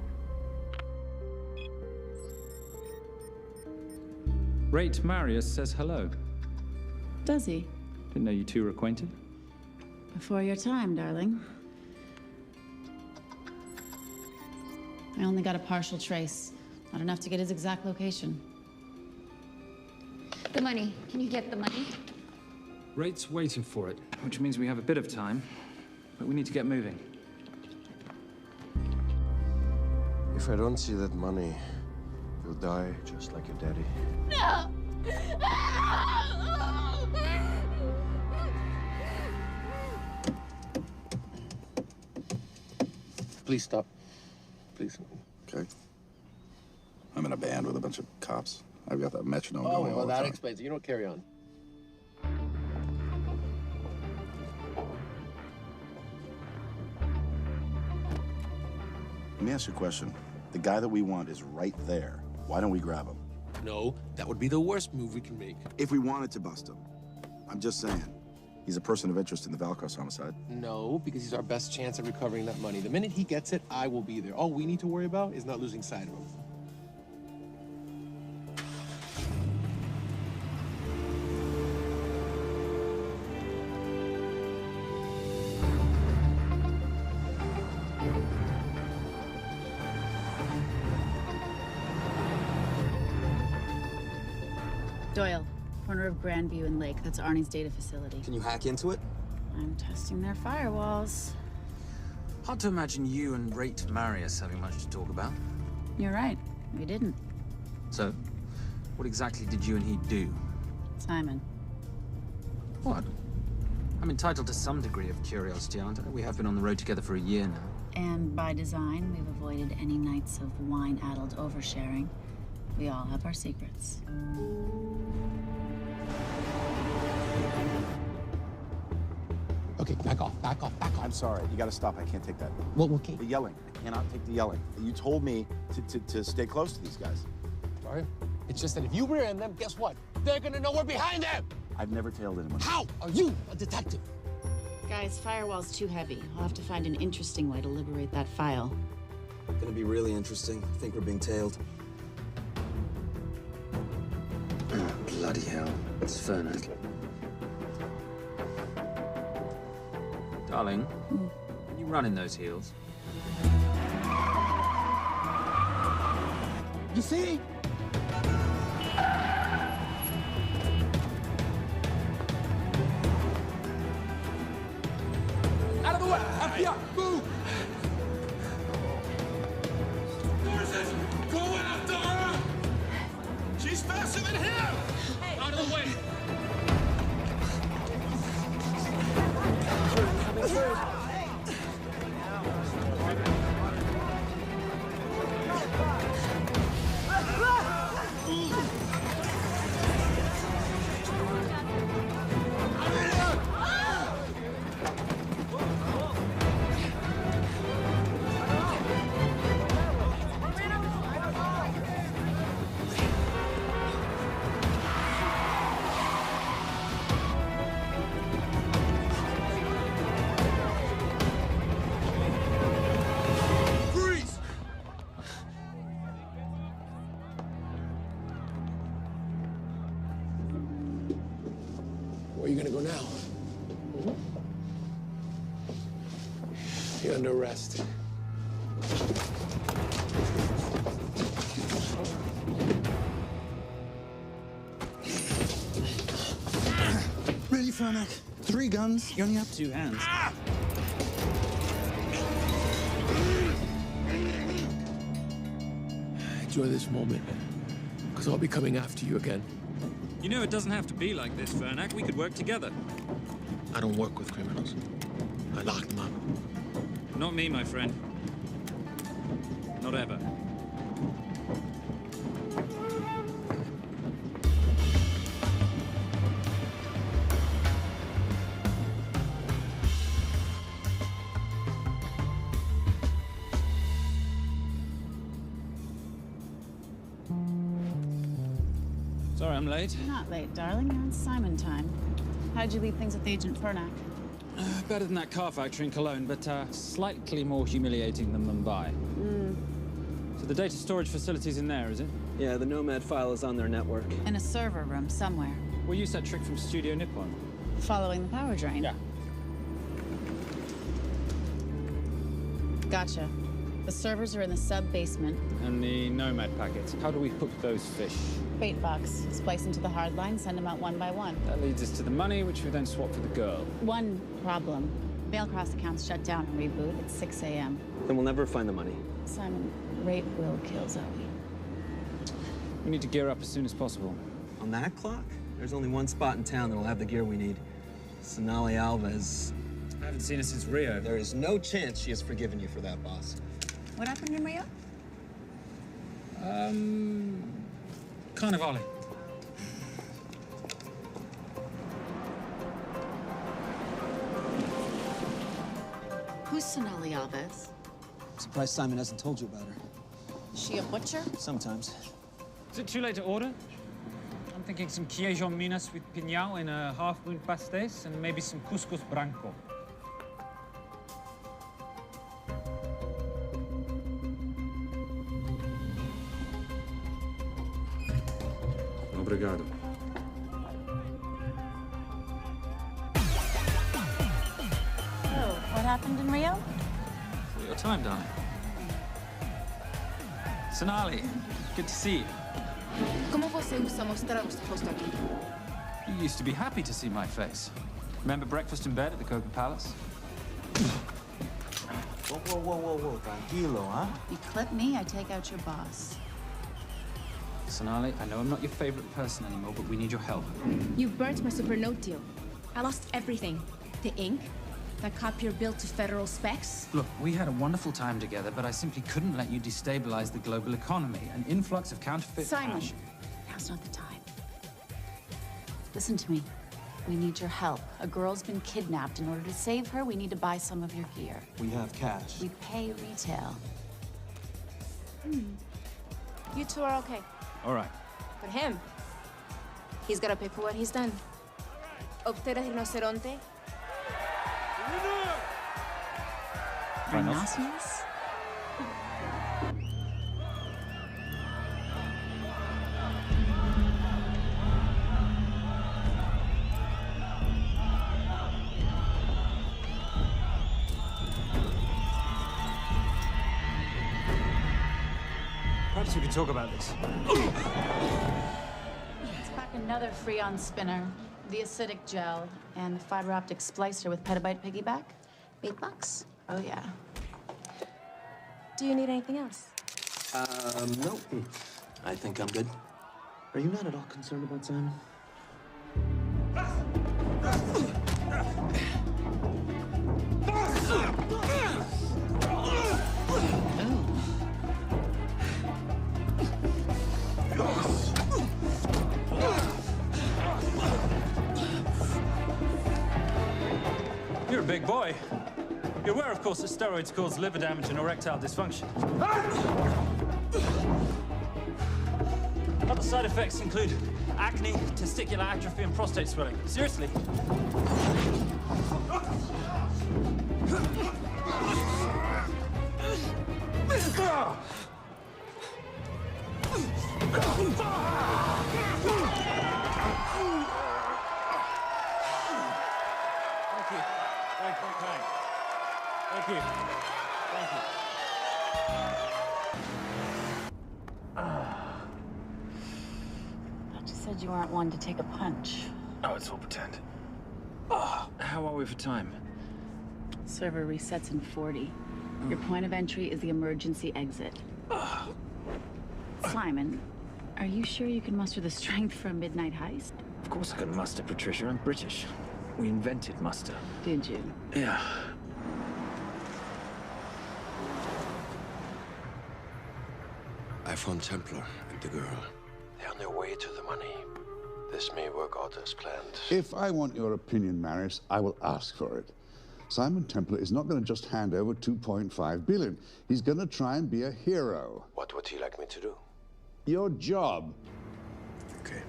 Rate Marius says hello. Does he? Didn't know you two were acquainted. Before your time, darling. I only got a partial trace. Not enough to get his exact location. The money. Can you get the money? Rate's waiting for it, which means we have a bit of time, but we need to get moving. If I don't see that money, you'll die just like your daddy. No! Please stop. Please. Okay. I'm in a band with a bunch of cops. I've got that metronome going all the time. explains it. You don't carry on. Let me ask you a question. The guy that we want is right there. Why don't we grab him? No, that would be the worst move we can make. If we wanted to bust him. I'm just saying. He's a person of interest in the Valcross homicide. No, because he's our best chance at recovering that money. The minute he gets it, I will be there. All we need to worry about is not losing sight of him. Doyle, corner of Grandview and Lake. That's Arnie's data facility. Can you hack into it? I'm testing their firewalls. Hard to imagine you and Rate Marius having much to talk about. You're right. We didn't. So, what exactly did you and he do? Simon. What? I'm entitled to some degree of curiosity, aren't I? We have been on the road together for a year now. And by design, we've avoided any nights of wine-addled oversharing. We all have our secrets. Okay, back off, back off, back off. I'm sorry. You gotta stop. I can't take that. What? Okay. The yelling. I cannot take the yelling. You told me to stay close to these guys. Sorry? It's just that if you rear end them, guess what? They're gonna know we're behind them! I've never tailed anyone. How are you a detective? Guys, firewall's too heavy. I'll have to find an interesting way to liberate that file. Gonna be really interesting. I think we're being tailed. Oh, bloody hell. It's Fernac. Darling, can you run in those heels? You see? Out of the way! FBI! Move! Forces, go after her! She's faster than him! Out of the way! Where are you gonna go now? You're under arrest. Really, Fernac? 3 guns? You only have 2 hands. Enjoy this moment, because I'll be coming after you again. You know, it doesn't have to be like this, Fernac. We could work together. I don't work with criminals. I lock them up. Not me, my friend. Not ever. Sorry, I'm late. You're not late, darling. You're on Simon time. How'd you leave things with Agent Fernac? Better than that car factory in Cologne, but slightly more humiliating than Mumbai. So the data storage facility's in there, is it? Yeah, the Nomad file is on their network. In a server room somewhere. We'll use that trick from Studio Nippon. Following the power drain? Yeah. Gotcha. The servers are in the sub-basement. And the Nomad packets. How do we hook those fish? Bait box. Splice into the hard line, send them out one by one. That leads us to the money, which we then swap for the girl. One problem. Bailcross accounts shut down and reboot at 6 a.m. Then we'll never find the money. Simon, rape will kill Zoe. We need to gear up as soon as possible. On that clock? There's only one spot in town that'll have the gear we need. Sonali Alves. I haven't seen her since Rio. There is no chance she has forgiven you for that, boss. What happened in Rio? Carnivale. Who's Sonali Alves? Surprised Simon hasn't told you about her. Is she a butcher? Sometimes. Is it too late to order? I'm thinking some queijo minas with piñao in a half-moon pastéis and maybe some couscous branco. Obrigado. Oh, what happened in Rio? For your time, darling. Sonali, good to see you. Como você usa mostrar o seu rosto aqui? You used to be happy to see my face. Remember breakfast in bed at the Coca Palace? Whoa, tranquilo, huh? You clip me, I take out your boss. Sonali, I know I'm not your favorite person anymore, but we need your help. You burnt my Supernote deal. I lost everything. The ink, that copier built to federal specs. Look, we had a wonderful time together, but I simply couldn't let you destabilize the global economy. An influx of counterfeit Simon, cash. now's not the time. Listen to me. We need your help. A girl's been kidnapped. In order to save her, we need to buy some of your gear. We have cash. We pay retail. You two are okay. All right. But him, he's gotta pay for what he's done. Obter el rinoceronte. Rhinoceros? Perhaps we could talk about this. Let's pack another Freon spinner, the acidic gel, and the fiber optic splicer with petabyte piggyback. Bait box? Oh, yeah. Do you need anything else? No. I think I'm good. Are you not at all concerned about Simon? You're a big boy. You're aware, of course, that steroids cause liver damage and erectile dysfunction. Other side effects include acne, testicular atrophy, and prostate swelling. Seriously. said you weren't one to take a punch. Oh, it's all pretend. Oh, how are we for time? Server resets in 40. Your point of entry is the emergency exit. Simon, are you sure you can muster the strength for a midnight heist? Of course I can muster, Patricia. I'm British. We invented muster. Did you? Yeah. I found Templar and the girl. They're on their way to the money. This may work out as planned. If I want your opinion, Maris, I will ask for it. Simon Templar is not going to just hand over 2.5 billion. He's going to try and be a hero. What would he like me to do? Your job. Okay.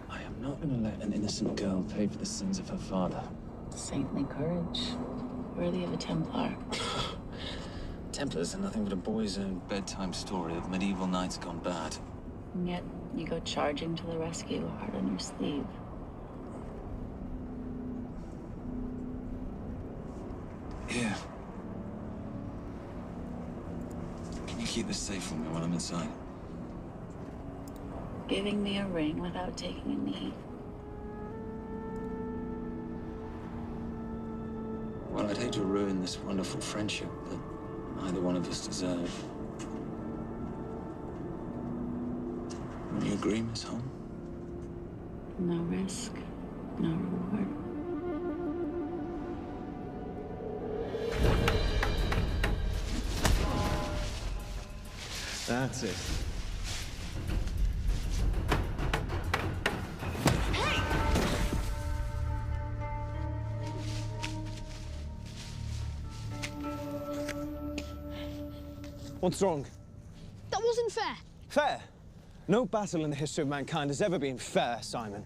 I am not going to let an innocent girl pay for the sins of her father. Saintly courage. Worthy of a Templar. Templars are nothing but a boy's own bedtime story of medieval knights gone bad. And yet, you go charging to the rescue, heart on your sleeve. Here. Can you keep this safe for me while I'm inside? Giving me a ring without taking a knee. Well, I'd hate to ruin this wonderful friendship that neither one of us deserve. You agree, Miss Holm? No risk, no reward. That's it. What's wrong? That wasn't fair. Fair? No battle in the history of mankind has ever been fair, Simon.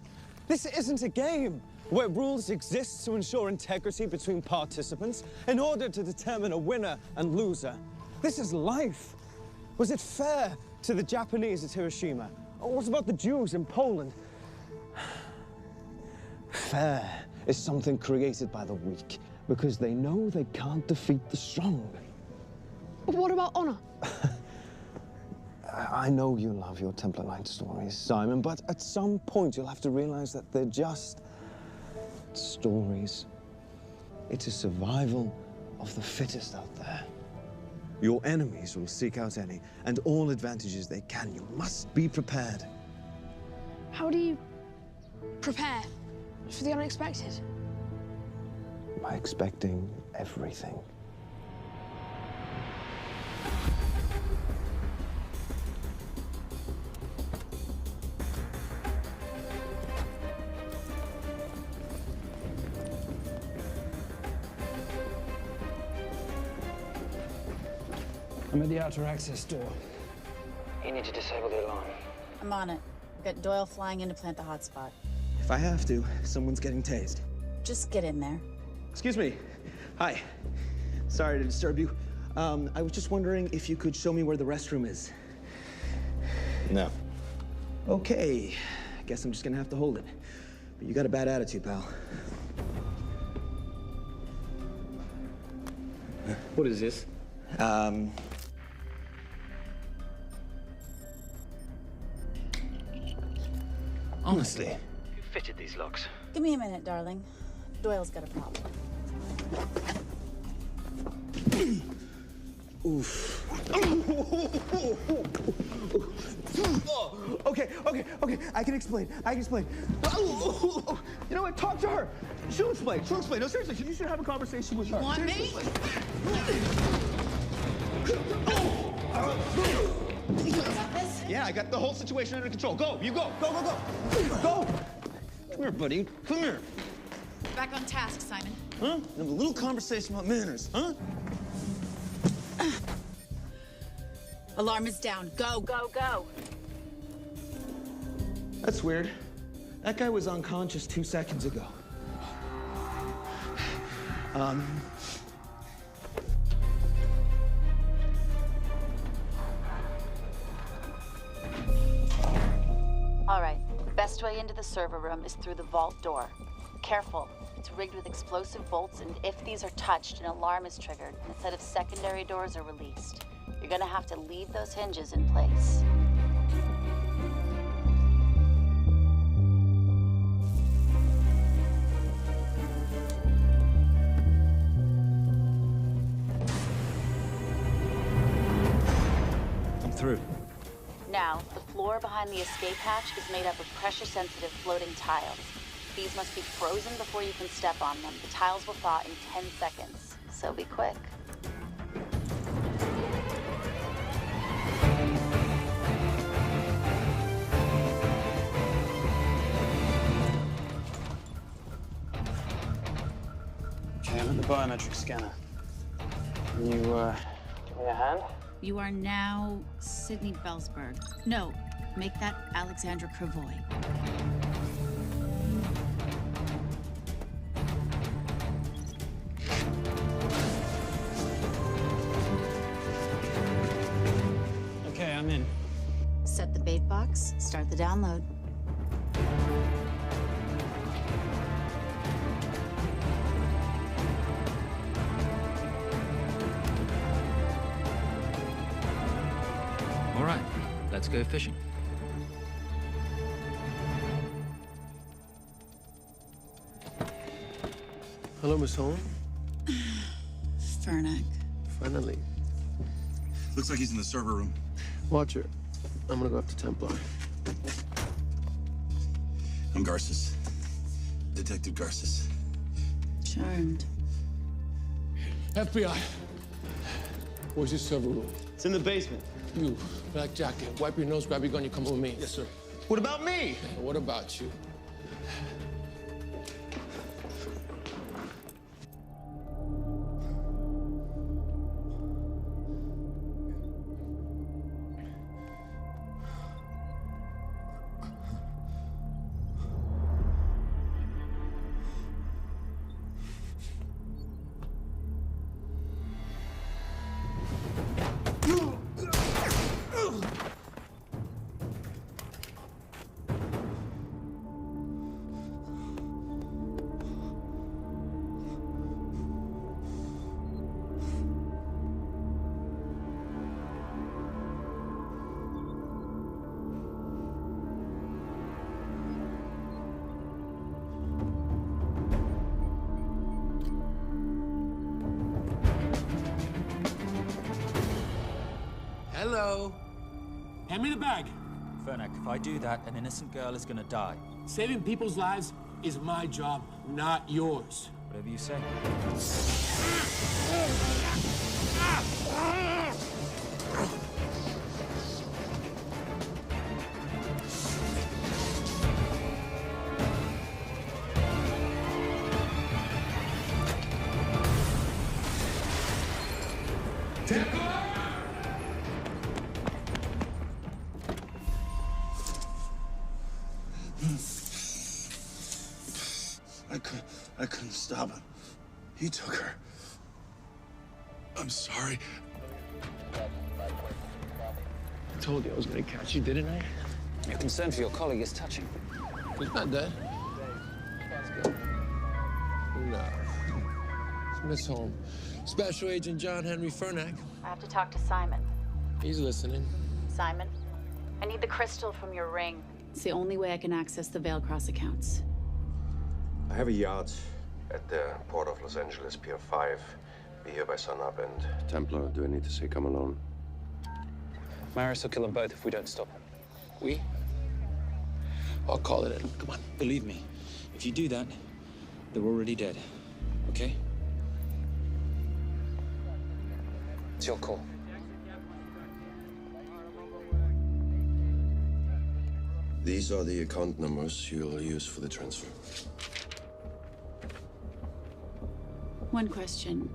This isn't a game where rules exist to ensure integrity between participants in order to determine a winner and loser. This is life. Was it fair to the Japanese at Hiroshima? Or what about the Jews in Poland? Fair is something created by the weak because they know they can't defeat the strong. But what about honor? I know you love your Templar Knight stories, Simon, but at some point you'll have to realize that they're just stories. It's a survival of the fittest out there. Your enemies will seek out any and all advantages they can. You must be prepared. How do you prepare for the unexpected? By expecting everything. I'm at the outer access door. You need to disable the alarm. I'm on it. Got Doyle flying in to plant the hotspot. If I have to, someone's getting tased. Just get in there. Excuse me. Hi. Sorry to disturb you. I was just wondering if you could show me where the restroom is. No. Okay. I guess I'm just gonna have to hold it. But you got a bad attitude, pal. What is this? Honestly. Who fitted these locks? Give me a minute, darling. Doyle's got a problem. Oof. Okay. I can explain. You know what? Talk to her. She'll explain. No, seriously, you should have a conversation with her. You want me? Yeah, I got the whole situation under control. Go, you go. Go. Come here, buddy. Come here. Back on task, Simon. Huh? Have a little conversation about manners, huh? Alarm is down. Go. That's weird. That guy was unconscious 2 seconds ago. All right. Best way into the server room is through the vault door. Careful. It's rigged with explosive bolts, and if these are touched, an alarm is triggered, and a set of secondary doors are released. You're gonna have to leave those hinges in place. I'm through. Now, the floor behind the escape hatch is made up of pressure-sensitive floating tiles. These must be frozen before you can step on them. The tiles will thaw in 10 seconds, so be quick. Okay, I'm at the biometric scanner. Can you, give me a hand? You are now Sydney Bellsberg. No, make that Alexandra Cravoy. Okay, I'm in. Set the bait box, start the download. All right, let's go fishing. Hello, Miss Holm. Fernack. Finally. Looks like he's in the server room. Watcher, I'm gonna go after Templar. I'm Garces. Detective Garces. Charmed. FBI. Where's your server room? It's in the basement. You, black jacket, wipe your nose, grab your gun, you come with me. Yes, sir. What about me? What about you? Hello. Hand me the bag. Fernack, if I do that, an innocent girl is gonna die. Saving people's lives is my job, not yours. Whatever you say. I couldn't stop him. He took her. I'm sorry. I told you I was gonna catch you, didn't I? Your concern for your colleague is touching. He's not dead. Let's go. No. It's Miss Holm. Special Agent John Henry Fernack. I have to talk to Simon. He's listening. Simon, I need the crystal from your ring. It's the only way I can access the Veilcross accounts. I have a yacht at the port of Los Angeles, Pier 5. Be here by sunup, and Templar, do I need to say come alone? Maris will kill them both if we don't stop him. We? I'll call it in. Come on. Believe me, if you do that, they're already dead. Okay? It's your call. These are the account numbers you'll use for the transfer. One question.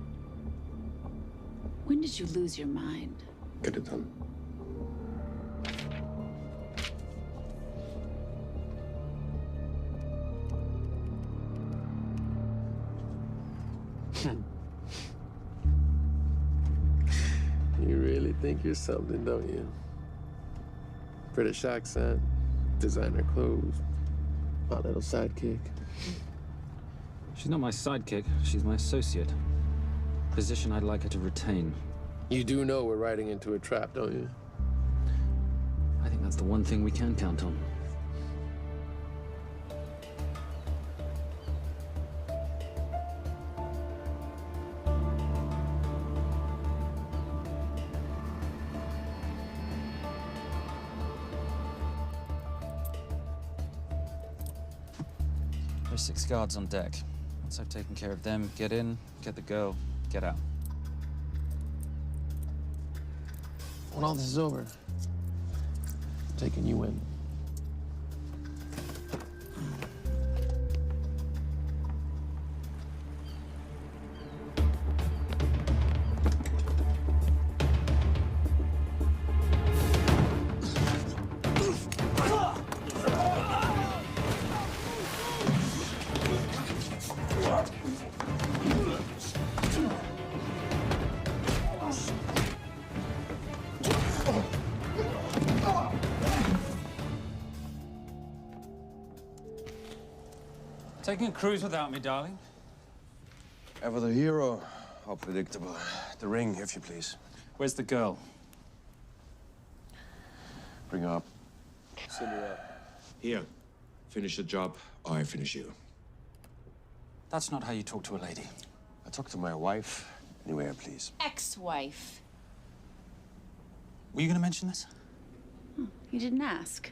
When did you lose your mind? Get it done. You really think you're something, don't you? British accent, designer clothes, my little sidekick. She's not my sidekick. She's my associate. Position I'd like her to retain. You do know we're riding into a trap, don't you? I think that's the one thing we can count on. There's 6 guards on deck. Once I've taken care of them, get in, get the girl, get out. When all this is over, I'm taking you in. Taking a cruise without me, darling? Ever the hero? How predictable. The ring, if you please. Where's the girl? Bring her up. Send her up. Here. Finish the job, or I finish you. That's not how you talk to a lady. I talk to my wife anywhere, please. Ex-wife. Were you gonna mention this? You didn't ask.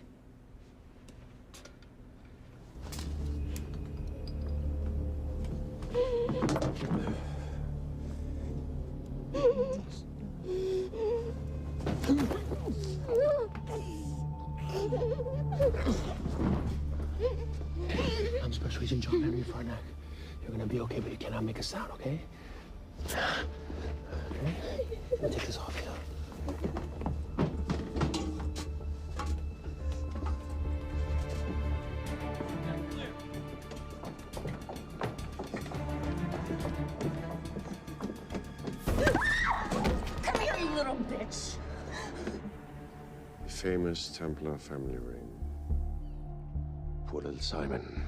I'm Special Agent John Henry Farnack. You're gonna be okay, but you cannot make a sound, okay? Okay? Let me take this off you. Come here, you little bitch. Famous Templar family ring. Poor little Simon.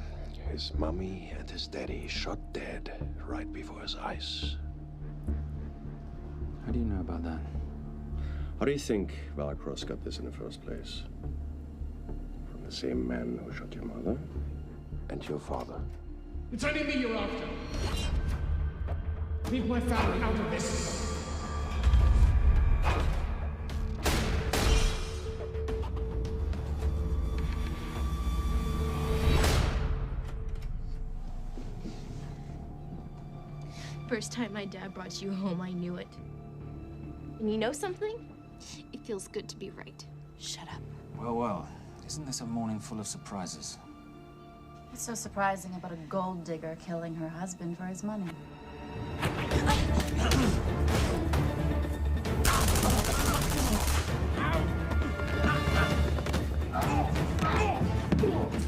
His mummy and his daddy shot dead right before his eyes. How do you know about that? How do you think Valacross got this in the first place? From the same man who shot your mother and your father. It's only me you're after. Leave my family out of this. First time my dad brought you home, I knew it. And you know something? It feels good to be right. Shut up. Well, well. Isn't this a morning full of surprises? What's so surprising about a gold digger killing her husband for his money?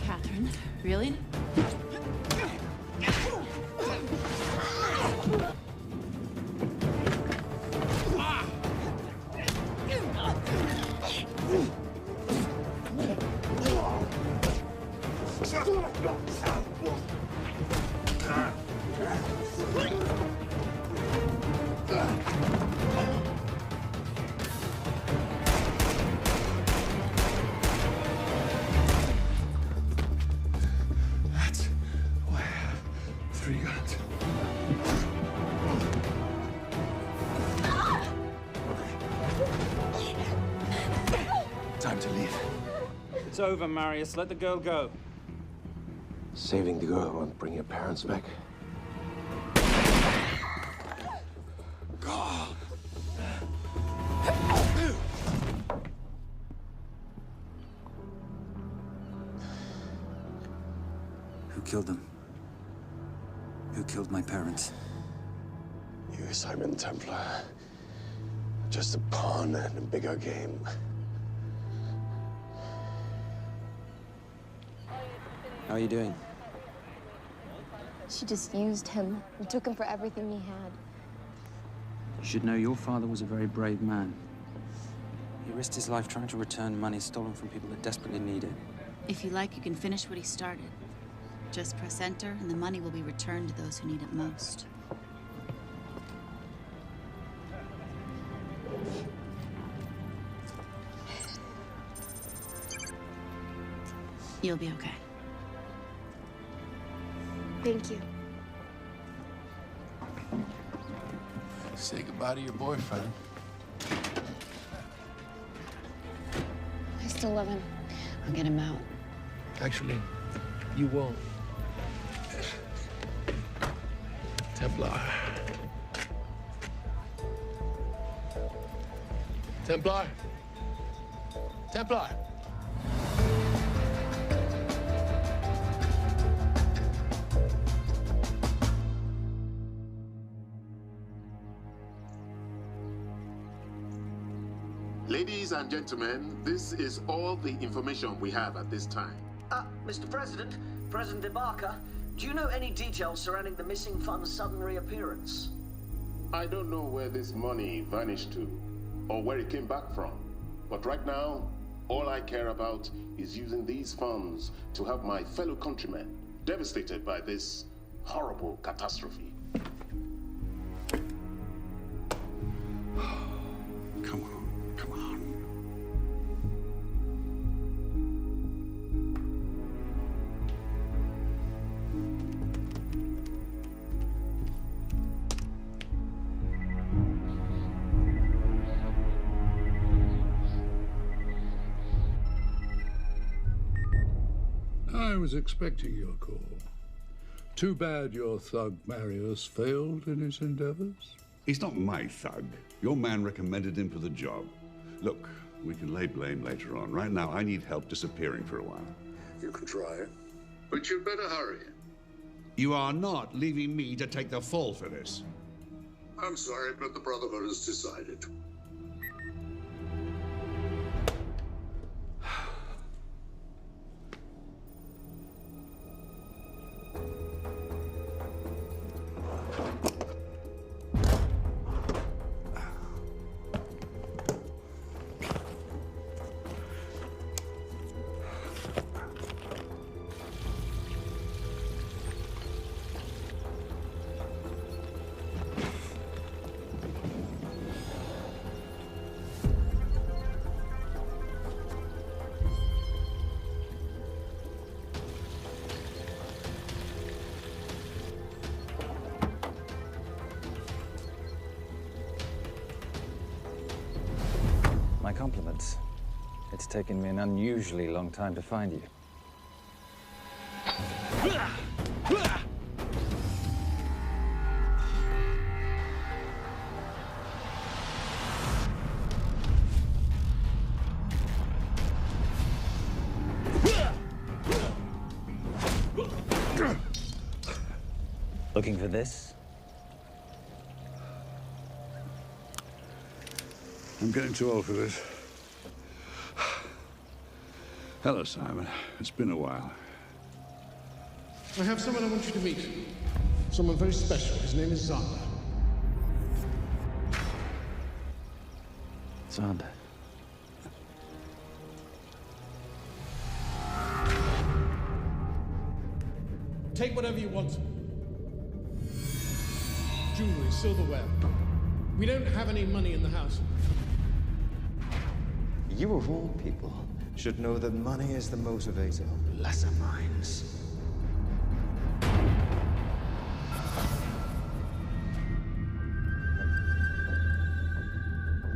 Catherine, really? That's why I have 3 guns. Time to leave. It's over, Marius. Let the girl go. Saving the girl won't bring your parents back. God. Who killed them? Who killed my parents? You, Simon Templar. Just a pawn in a bigger game. How are you doing? She just used him and took him for everything he had. You should know your father was a very brave man. He risked his life trying to return money stolen from people that desperately need it. If you like, you can finish what he started. Just press enter, and the money will be returned to those who need it most. You'll be okay. Thank you. Say goodbye to your boyfriend. I still love him. I'll get him out. Actually, you won't. Templar. Templar. Templar. Ladies and gentlemen, this is all the information we have at this time. Mr. President, President Ibaka, do you know any details surrounding the missing fund's sudden reappearance? I don't know where this money vanished to, or where it came back from. But right now, all I care about is using these funds to help my fellow countrymen devastated by this horrible catastrophe. I was expecting your call. Too bad your thug Marius failed in his endeavors. He's not my thug. Your man recommended him for the job. Look, we can lay blame later on. Right now, I need help disappearing for a while. You can try it, but you'd better hurry. You are not leaving me to take the fall for this. I'm sorry, but the Brotherhood has decided. My compliments. It's taken me an unusually long time to find you. Looking for this? I'm getting too old for this. Hello, Simon. It's been a while. I have someone I want you to meet. Someone very special. His name is Zander. Zander. Take whatever you want. Jewelry, silverware. We don't have any money in the house. You of all people should know that money is the motivator of lesser minds.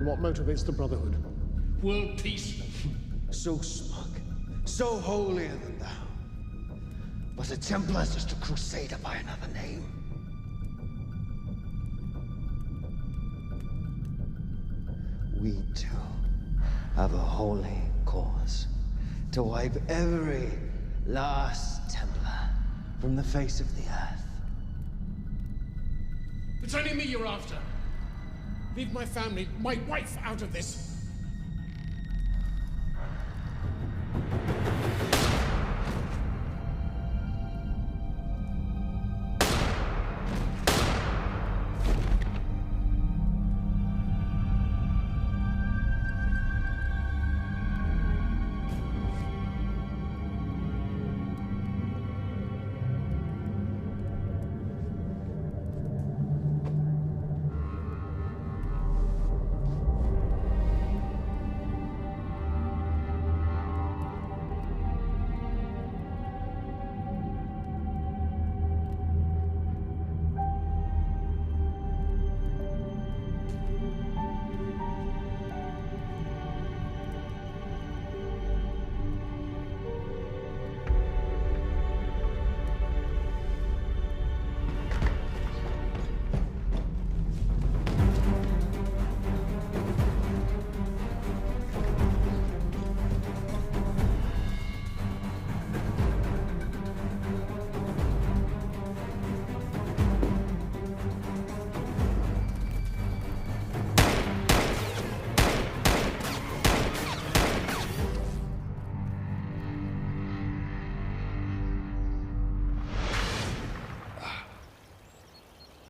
What motivates the Brotherhood? World peace. So smug, so holier than thou. But the Templars just a crusader by another name. We too have a holy cause to wipe every last Templar from the face of the earth. It's only me you're after. Leave my family, my wife, out of this.